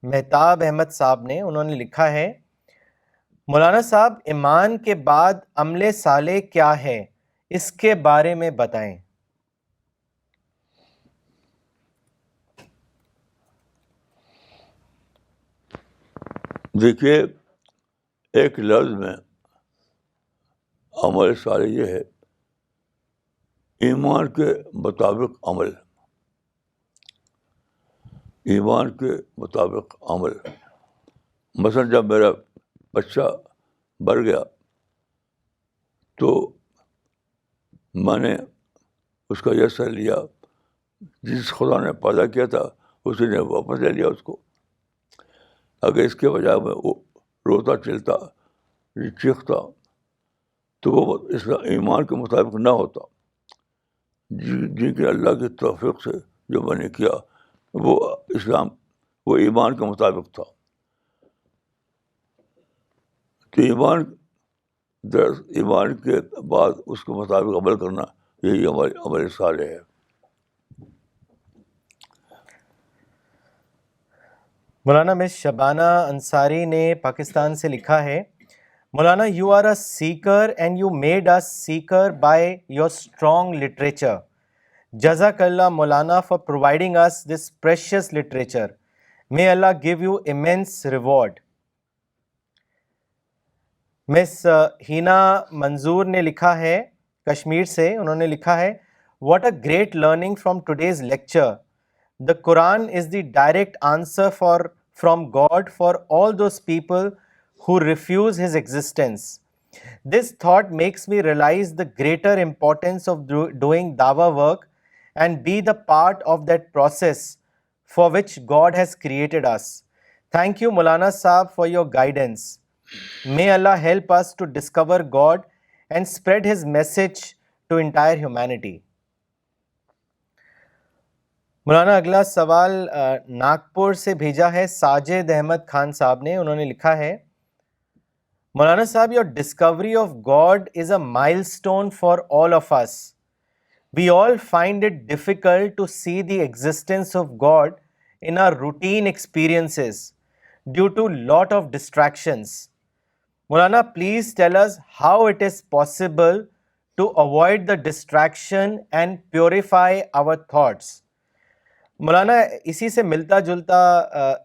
مہتاب احمد صاحب نے. انہوں نے لکھا ہے مولانا صاحب ایمان کے بعد عمل صالح کیا ہے اس کے بارے میں بتائیں. دیکھیے ایک لفظ میں عمل صالح یہ ہے ایمان کے مطابق عمل. ایمان کے مطابق عمل. مثلا جب میرا بچہ بڑھ گیا تو میں نے اس کا یہ سر لیا جس خدا نے پیدا کیا تھا اسی نے واپس لے لیا اس کو. اگر اس کے بجائے میں وہ روتا چلتا چیختا تو وہ اس ایمان کے مطابق نہ ہوتا. جن کے اللہ کی توفیق سے جو میں نے کیا وہ اسلام وہ ایمان کے مطابق تھا. تو ایمان کے بعد اس کے مطابق عمل کرنا یہی عمل صالح ہے. مولانا مس شبانہ انصاری نے پاکستان سے لکھا ہے Maulana you are a seeker and you made us seeker by your strong literature. جزاک اللہ Maulana for providing us this precious literature. May Allah give you immense reward. مس ہینا منظور نے لکھا ہے کشمیر سے. انہوں نے لکھا ہے what a great learning from today's lecture. The Quran is the direct answer from God for all those people who refuse His existence. This thought makes me realize the greater importance of doing dawah work and be the part of that process for which God has created us. Thank you, Maulana Sahab, for your guidance. May Allah help us to discover God and spread His message to entire humanity. مولانا اگلا سوال ناگپور سے بھیجا ہے ساجد احمد خان صاحب نے. انہوں نے لکھا ہے مولانا صاحب your discovery of God is a milestone for all of us. We all find it difficult to see the existence of God in our routine experiences due to lot of distractions. Maulana, please tell us how it is possible to avoid the distraction and purify our thoughts. مولانا اسی سے ملتا جلتا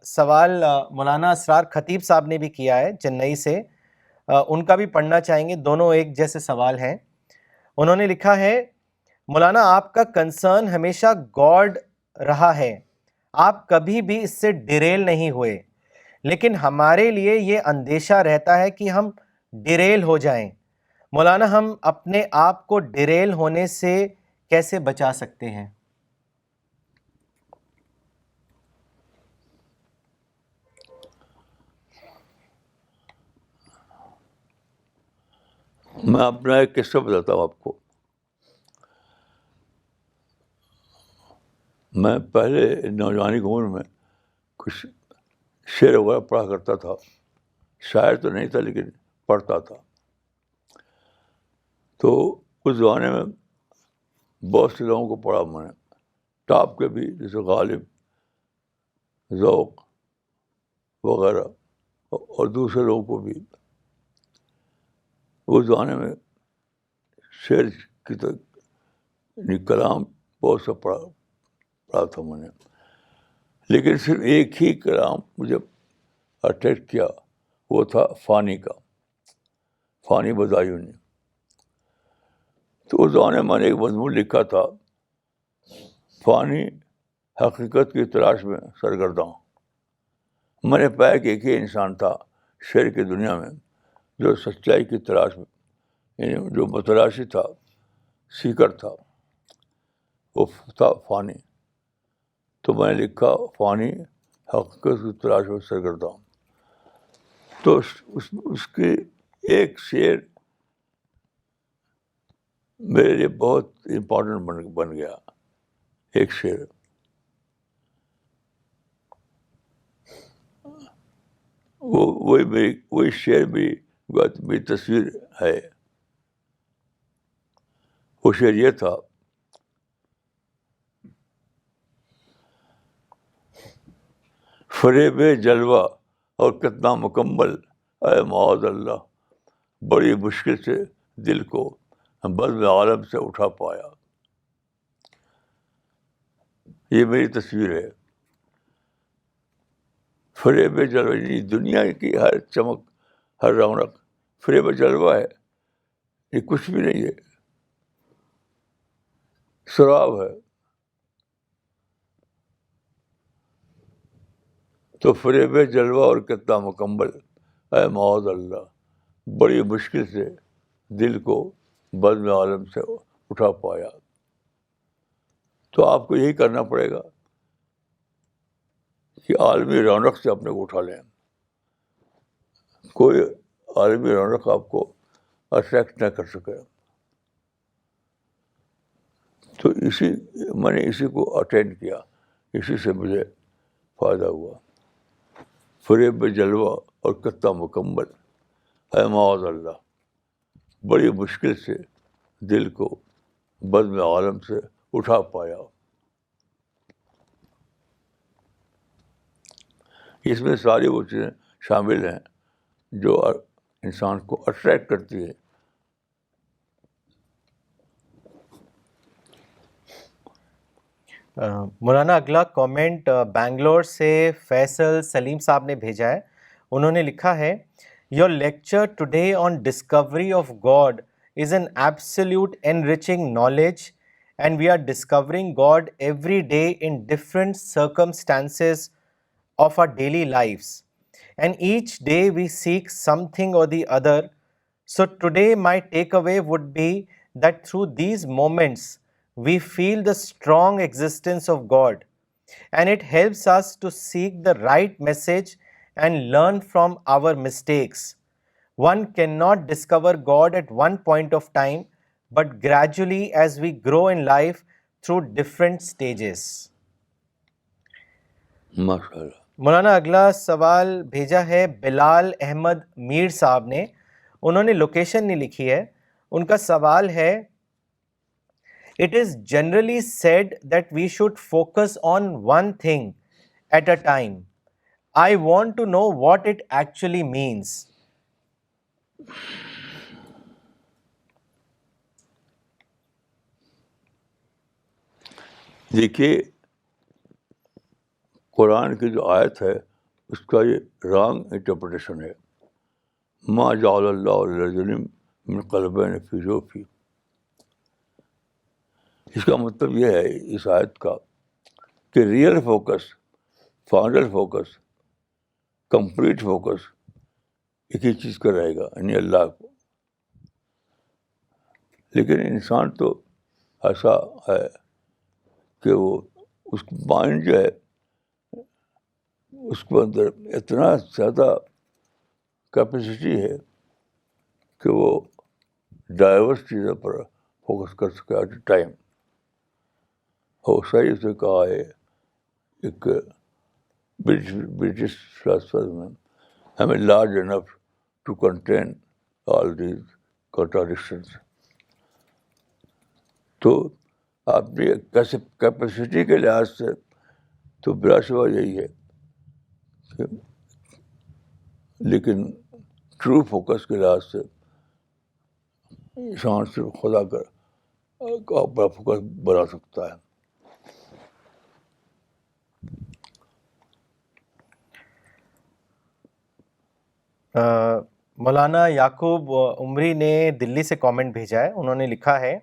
سوال مولانا اسرار خطیب صاحب نے بھی کیا ہے چنئی سے. ان کا بھی پڑھنا چاہیں گے, دونوں ایک جیسے سوال ہیں. انہوں نے لکھا ہے, مولانا آپ کا کنسرن ہمیشہ گاڈ رہا ہے, آپ کبھی بھی اس سے ڈیریل نہیں ہوئے, لیکن ہمارے لیے یہ اندیشہ رہتا ہے کہ ہم ڈیریل ہو جائیں. مولانا ہم اپنے آپ کو ڈیریل ہونے سے کیسے بچا سکتے ہیں؟ میں اپنا ایک قصہ بتاتا ہوں آپ کو. میں پہلے نوجوانی کی عمر میں کچھ شعر وغیرہ پڑھا کرتا تھا. شاعر تو نہیں تھا لیکن پڑھتا تھا. تو اس زمانے میں بہت سے لوگوں کو پڑھا میں نے, ٹاپ کے بھی, جیسے غالب, ذوق وغیرہ, اور دوسرے لوگوں کو بھی. اس زمانے میں شعر کی کلام بہت سا پڑھا تھا میں نے, لیکن صرف ایک ہی کلام مجھے اٹریکٹ کیا, وہ تھا فانی کا, فانی بزایونی. تو اس زمانے میں نے ایک مضمون لکھا تھا, فانی حقیقت کی تلاش میں سرگرداں. میں نے پایا کہ ایک ہی انسان تھا شعر کی دنیا میں جو سچائی کی تلاش میں, یعنی جو متلاشی تھا, سیکر تھا, وہ تھا فانی. تو میں نے لکھا فانی حقیقت کی تلاش میں سرگرداں. تو اس کی ایک شعر میرے لیے بہت امپورٹنٹ بن گیا. ایک شعر, وہی شعر میری تصویر ہے. وہ شعر یہ تھا, فریب جلوہ اور کتنا مکمل, اے معاذ اللہ, بڑی مشکل سے دل کو بزم عالم سے اٹھا پایا. یہ میری تصویر ہے. فریب جلوہ, دنیا کی ہر چمک, ہر رونق فریب جلوہ ہے, یہ کچھ بھی نہیں ہے, سراب ہے. تو فریب جلوہ اور کتنا مکمل, اے معاذ اللہ, بڑی مشکل سے دل کو بزم عالم سے اٹھا پایا. تو آپ کو یہی کرنا پڑے گا کہ عالمی رونق سے اپنے کو اٹھا لیں. کوئی عالمی رونق آپ کو اٹریکٹ نہ کر سکے. تو میں نے اسی کو اٹینڈ کیا, اسی سے مجھے فائدہ ہوا. فریب جلوہ اور کتنا مکمل, اے معاذ اللہ, بڑی مشکل سے دل کو بزم عالم سے اٹھا پایا. اس میں ساری وہ چیزیں شامل ہیں جو انسان کو اٹریکٹ کرتی ہے. مولانا اگلا کامنٹ بینگلور سے فیصل سلیم صاحب نے بھیجا ہے. انہوں نے لکھا ہے, your lecture today on discovery of God is an absolute enriching knowledge and we are discovering God every day in different circumstances of our daily lives, and each day we seek something or the other. So today my takeaway would be that through these moments we feel the strong existence of God, and it helps us to seek the right message and learn from our mistakes. One cannot discover God at one point of time, but gradually as we grow in life through different stages. ماشاء اللہ. مولانا اگلا سوال بھیجا ہے بلال احمد میر صاحب نے. انہوں نے لوکیشن نہیں لکھی ہے. ان کا سوال ہے, it is generally said that we should focus on one thing at a time. I want to know what it actually means. دیکھیے, قرآن کی جو آیت ہے اس کا یہ رانگ انٹرپریٹیشن ہے. ما جعل اللہ لرجل من قلبین فی جوفہ. اس کا مطلب یہ ہے اس آیت کا کہ real focus, final focus, complete focus ایک ہی چیز کا رہے گا، یعنی اللہ کو. لیکن انسان تو ایسا ہے کہ وہ اس مائنڈ جو ہے اس کے اندر اتنا زیادہ کیپیسٹی ہے کہ وہ ڈائیورس چیزوں پر فوکس کر سکے ایٹ اے ٹائم. اور صحیح سے کہا ہے ایک برٹش فلاسفر میں، ہمیں large enough to contain all these contradictions. تو اپنی کیپیسٹی کے لحاظ سے تو بلا شبہ یہی ہے کہ، لیکن ٹرو فوکس کے لحاظ سے انسان صرف خدا کا اپنا فوکس بنا سکتا ہے. مولانا یعقوب عمری نے دلی سے کامنٹ بھیجا ہے. انہوں نے لکھا ہے،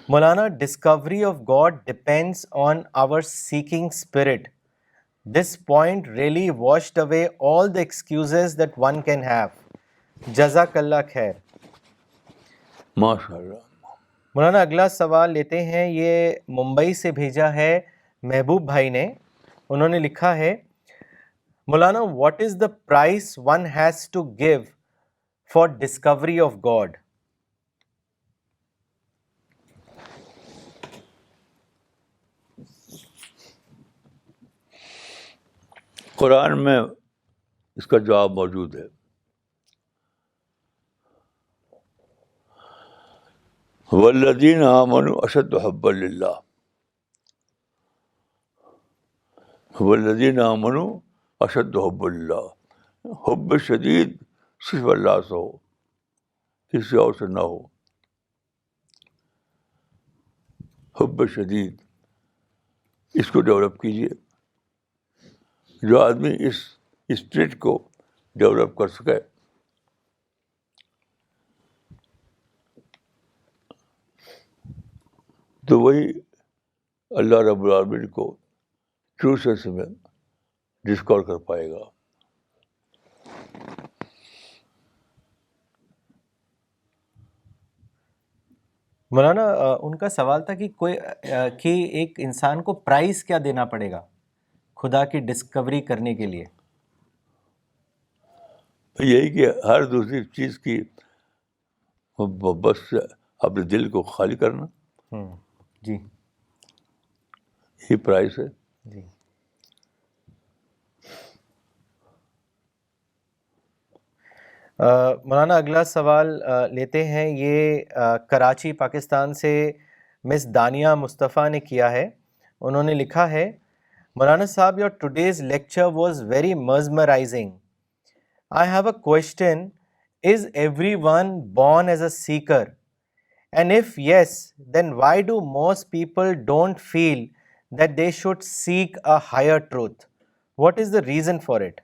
Maulana discovery of God depends on our seeking spirit. This point really washed away all the excuses that one can have. جزاک اللہ خیر. ماشاء اللہ. مولانا اگلا سوال لیتے ہیں. یہ ممبئی سے بھیجا ہے محبوب بھائی نے. انہوں نے لکھا ہے، مولانا what is the price one has to give for discovery of God? Quran میں اس کا جواب موجود ہے. والذین آمنوا اشد حبا للہ. والذین آمنوا اشد حبا للہ. حب شدید صرف اللہ سے ہو، کسی اور سے نہ ہو. حب شدید، اس کو ڈیولپ کیجیے. جو آدمی اس اسپرٹ کو ڈیولپ کر سکے تو وہی اللہ رب العالمین کو ٹرو سینس میں ڈسکور کر پائے گا. مولانا ان کا سوال تھا کہ کہ ایک انسان کو پرائز کیا دینا پڑے گا خدا کی ڈسکوری کرنے کے لیے؟ یہی کہ ہر دوسری چیز کی بس اپنے دل کو خالی کرنا، جی یہی پرائز ہے. جی. مولانا اگلا سوال لیتے ہیں. یہ کراچی پاکستان سے مس دانیہ مصطفیٰ نے کیا ہے. انہوں نے لکھا ہے، مولانا صاحب your today's lecture was very mesmerizing. I have a question. Is everyone born as a seeker? And if yes, then why do most people don't feel that they should seek a higher truth? What is the reason for it?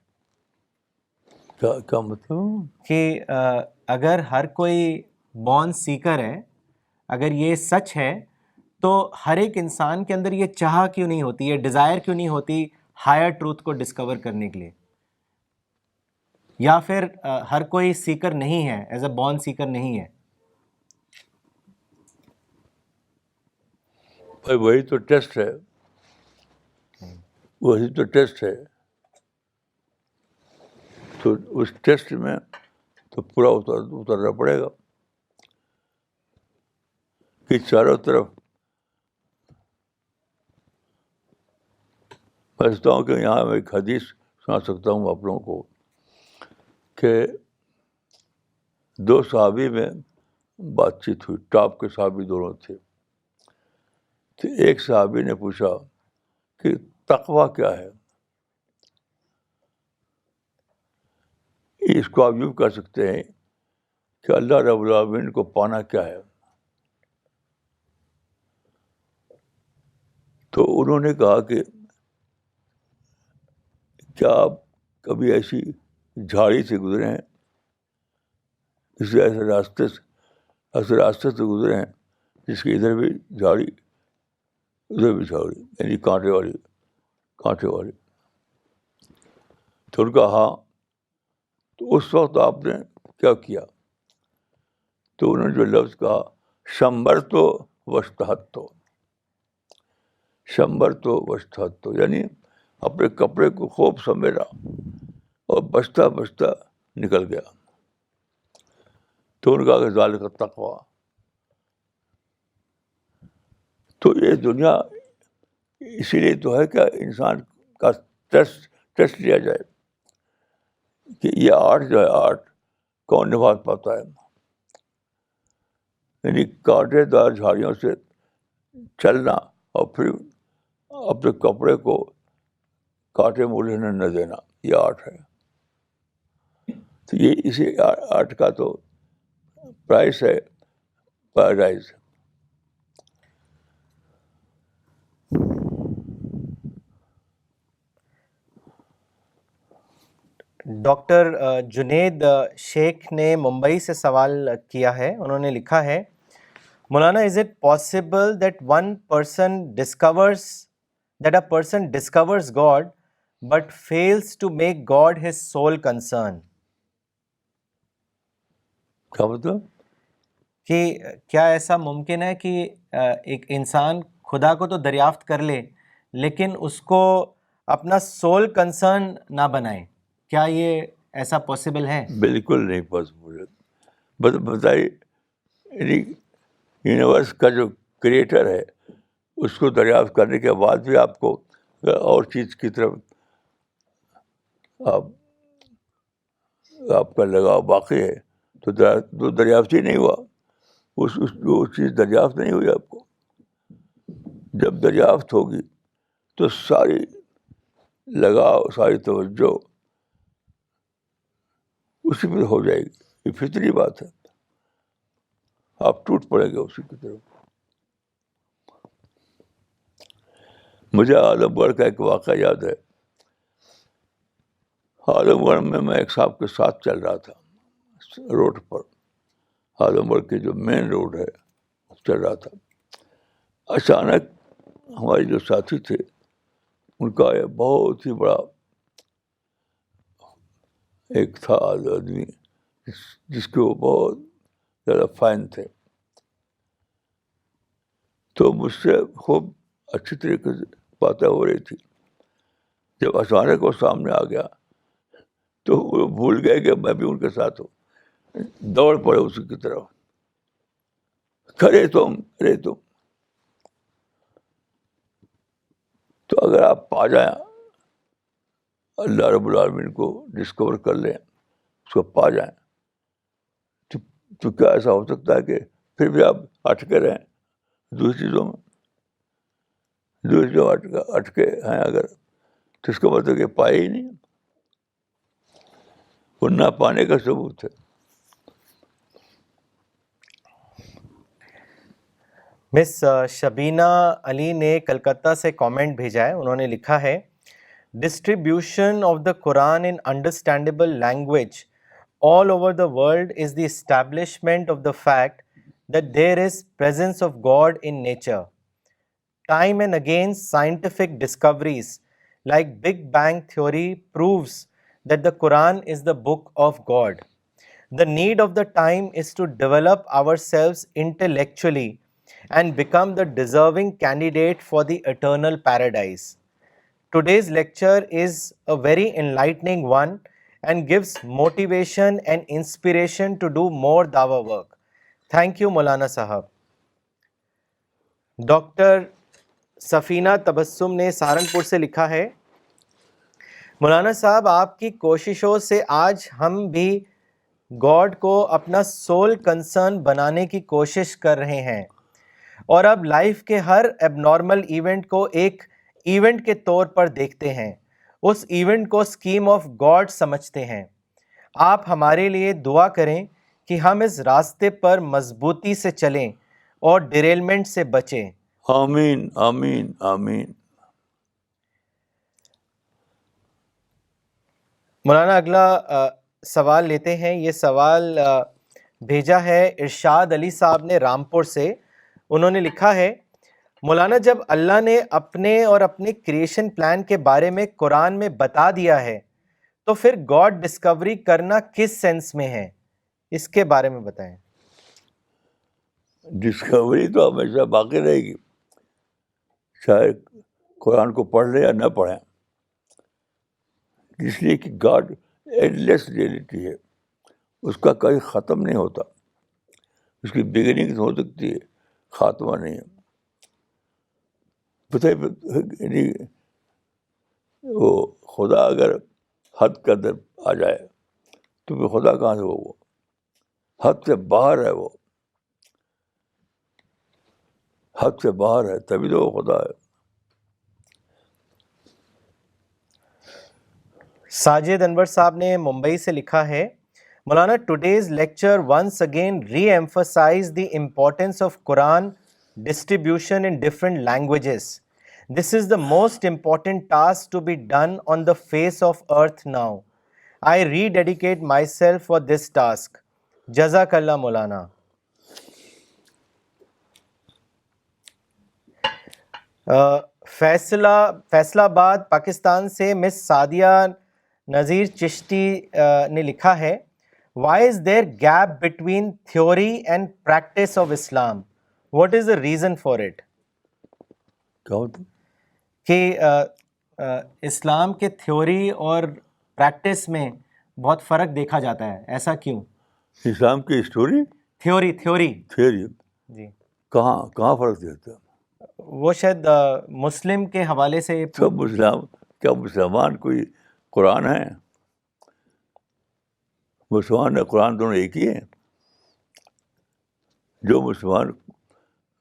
کیا مطلب کہ اگر ہر کوئی بورن سیکر ہے، اگر یہ سچ ہے تو ہر ایک انسان کے اندر یہ چاہ کیوں نہیں ہوتی، یہ ڈیزائر کیوں نہیں ہوتی ہائر ٹروتھ کو ڈسکور کرنے کے لیے؟ یا پھر ہر کوئی سیکر نہیں ہے، ایز اے بورن سیکر نہیں ہے؟ بھائی وہی تو ٹیسٹ ہے، وہی تو ٹیسٹ ہے. تو اس ٹیسٹ میں تو پورا اترنا پڑے گا کہ چاروں طرف. میں سمجھتا ہوں کہ یہاں میں ایک حدیث سنا سکتا ہوں آپ لوگوں کو کہ دو صحابی میں بات چیت ہوئی. ٹاپ کے صحابی دونوں تھے. تو ایک صحابی نے پوچھا کہ تقویٰ کیا ہے. اس کو آپ یوں کہہ سکتے ہیں کہ اللہ رب العالمین کو پانا کیا ہے. تو انہوں نے کہا کہ کیا آپ کبھی ایسی جھاڑی سے گزرے ہیں, کسی ایسے راستے سے گزرے ہیں جس کے ادھر بھی جھاڑی ادھر بھی جھاڑی, یعنی کانٹے والی. تو ان کا ہاں, تو اس وقت آپ نے کیا کیا؟ تو انہوں نے جو لفظ کہا شمبر تو وشتہت تو, یعنی اپنے کپڑے کو خوب سمیٹا اور بچتا نکل گیا. تو ان کا ذالک التقویٰ. تو یہ دنیا اسی لیے تو ہے کہ انسان کا ٹیسٹ لیا جائے کہ یہ آرٹ جو ہے, آرٹ کون نبھا پاتا ہے. یعنی کانٹے دار جھاڑیوں سے چلنا اور پھر اپنے کپڑے کو کانٹے میں الجھنے نہ دینا, یہ آرٹ ہے. تو یہ اسی آرٹ کا تو پرائس ہے پیراڈائز. ڈاکٹر جنید شیخ نے ممبئی سے سوال کیا ہے. انہوں نے لکھا ہے, مولانا, is it possible that a person discovers God but fails to make God his sole concern? کیا مطلب؟ کہ کیا ایسا ممکن ہے کہ ایک انسان خدا کو تو دریافت کر لے لیکن اس کو اپنا سول کنسرن نہ بنائے؟ کیا یہ ایسا پاسبل ہے؟ بالکل نہیں پاسبل. بتائیے, یعنی یونیورس کا جو کریٹر ہے اس کو دریافت کرنے کے بعد بھی آپ کو اور چیز کی طرف آپ کا لگاؤ باقی ہے, تو دریافت ہی نہیں ہوا. وہ چیز دریافت نہیں ہوئی آپ کو. جب دریافت ہوگی تو ساری لگاؤ, ساری توجہ اسی پہ ہو جائے گی. یہ فطری بات ہے, آپ ٹوٹ پڑیں گے اسی کی طرف. مجھے عالم گڑھ کا ایک واقعہ یاد ہے. عالم گڑھ میں ایک صاحب کے ساتھ چل رہا تھا روڈ پر. عالم گڑھ کی جو مین روڈ ہے چل رہا تھا. اچانک ہمارے جو ساتھی تھے ان کا یہ بہت ہی بڑا ایک تھا آدمی جس کے وہ بہت زیادہ فین تھے. تو مجھ سے خوب اچھی طریقے سے باتیں ہو رہی تھی. جب اچانک وہ سامنے آ گیا تو وہ بھول گئے کہ میں بھی ان کے ساتھ ہوں. دوڑ پڑے اسی کی طرف, کھڑے تم. تو اگر آپ پا جائیں, اللہ رب العالمین کو ڈسکور کر لیں, اس کو پا جائیں, تو کیا ایسا ہو سکتا ہے کہ پھر بھی آپ اٹکے رہیں دوسری چیزوں اٹکے ہیں اگر, تو اس کا مطلب کہ پائے ہی نہیں. وہ نہ پانے کا ثبوت ہے. مس شبینہ علی نے کلکتہ سے کامنٹ بھیجا ہے. انہوں نے لکھا ہے, distribution of the Quran in understandable language all over the world is the establishment of the fact that there is presence of God in nature. Time and again, scientific discoveries like Big Bang theory proves that the Quran is the book of God. The need of the time is to develop ourselves intellectually and become the deserving candidate for the eternal paradise. Today's lecture is a very enlightening one and gives motivation and inspiration to do more dawah work. Thank you, Maulana Sahab. Doctor Safina Tabassum نے سہارنپور سے لکھا ہے, مولانا صاحب, آپ کی کوششوں سے آج ہم بھی گاڈ کو اپنا سول کنسرن بنانے کی کوشش کر رہے ہیں اور اب لائف کے ہر ایب نارمل ایونٹ کو ایک ایونٹ کے طور پر دیکھتے ہیں. اس ایونٹ کو اسکیم آف گاڈ سمجھتے ہیں. آپ ہمارے لیے دعا کریں کہ ہم اس راستے پر مضبوطی سے چلیں اور ڈیریلمنٹ سے بچیں. آمین آمین آمین. مولانا اگلا سوال لیتے ہیں. یہ سوال بھیجا ہے ارشاد علی صاحب نے رامپور سے. انہوں نے لکھا ہے مولانا جب اللہ نے اپنے اور اپنے کریشن پلان کے بارے میں قرآن میں بتا دیا ہے تو پھر گاڈ ڈسکوری کرنا کس سینس میں ہے؟ اس کے بارے میں بتائیں. ڈسکوری تو ہمیشہ باقی رہے گی، چاہے قرآن کو پڑھ لیں یا نہ پڑھیں، اس لیے کہ گاڈ اینڈ لیس ریئلٹی ہے، اس کا کوئی ختم نہیں ہوتا. اس کی بگننگ ہو سکتی ہے، خاتمہ نہیں ہے. پتہ یعنی وہ خدا اگر حد کے اندر آ جائے تو پھر خدا کہاں سے وہ حد سے باہر ہے، وہ حد سے باہر ہے، تبھی تو وہ خدا ہے. ساجد انور صاحب نے ممبئی سے لکھا ہے مولانا today's lecture once again reemphasise the importance of Quran distribution in different languages. This is the most important task to be done on the face of earth now. I rededicate myself for this task. جزاک اللہ مولانا. فیصلہ آباد پاکستان سے مس سعدیہ نذیر چشتی نے لکھا ہے why is there gap between theory and practice of Islam? What is the reason for it? کیا ہوتا کہ اسلام کے تھیوری اور پریکٹس میں بہت فرق دیکھا جاتا ہے، ایسا کیوں؟ اسلام کی ہسٹوری تھیوری جی کہاں فرق دیتا ہے؟ وہ شاید مسلم کے حوالے سے. سب کیا مسلمان کوئی قرآن ہے؟ مسلمان اور قرآن دونوں ایک ہی ہیں. جو مسلمان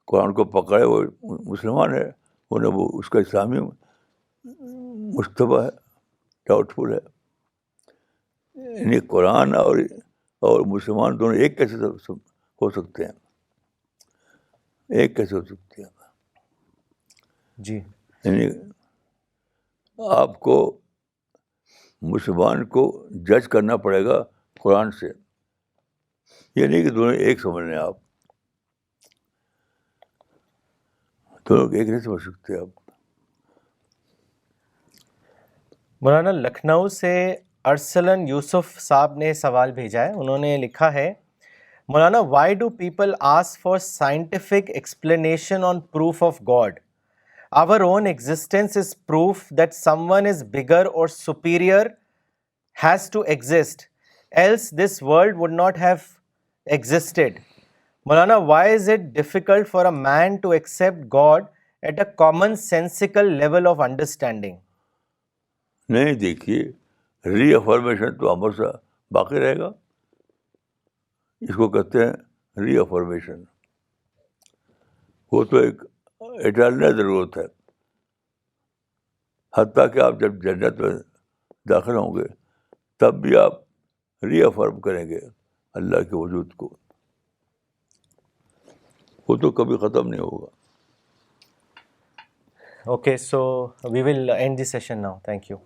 قرآن کو پکڑے وہ مسلمان ہے، وہ اس کا اسلامی مشتبہ ہے، ڈاؤٹ فل ہے. یعنی قرآن اور مسلمان دونوں ایک کیسے ہو سکتے ہیں؟ ایک کیسے ہو سکتے ہیں؟ جی یعنی آپ کو مسلمان کو جج کرنا پڑے گا قرآن سے، یہ نہیں کہ دونوں ایک سمجھ لیں. آپ دونوں ایک نہیں سمجھ سکتے. آپ مولانا لکھنؤ سے ارسلن یوسف صاحب نے سوال بھیجا ہے. انہوں نے لکھا ہے مولانا why do people ask for scientific explanation on proof of God? Our own existence is proof that someone is bigger اور superior has to exist, else this world would not have existed. Maulana, why is it difficult for a man to accept God at a common sensical level of understanding? نہیں، دیکھیے ری افرمیشن تو ہمیشہ باقی رہے گا. اس کو کہتے ہیں ری افرمیشن. وہ تو ایک ایٹرنل ضرورت ہے. حتیٰ کہ آپ جب جنت میں داخل ہوں گے تب بھی آپ ری افرم کریں گے اللہ کے وجود کو. وہ تو کبھی ختم نہیں ہوگا. Okay, so we will end the session now. Thank you.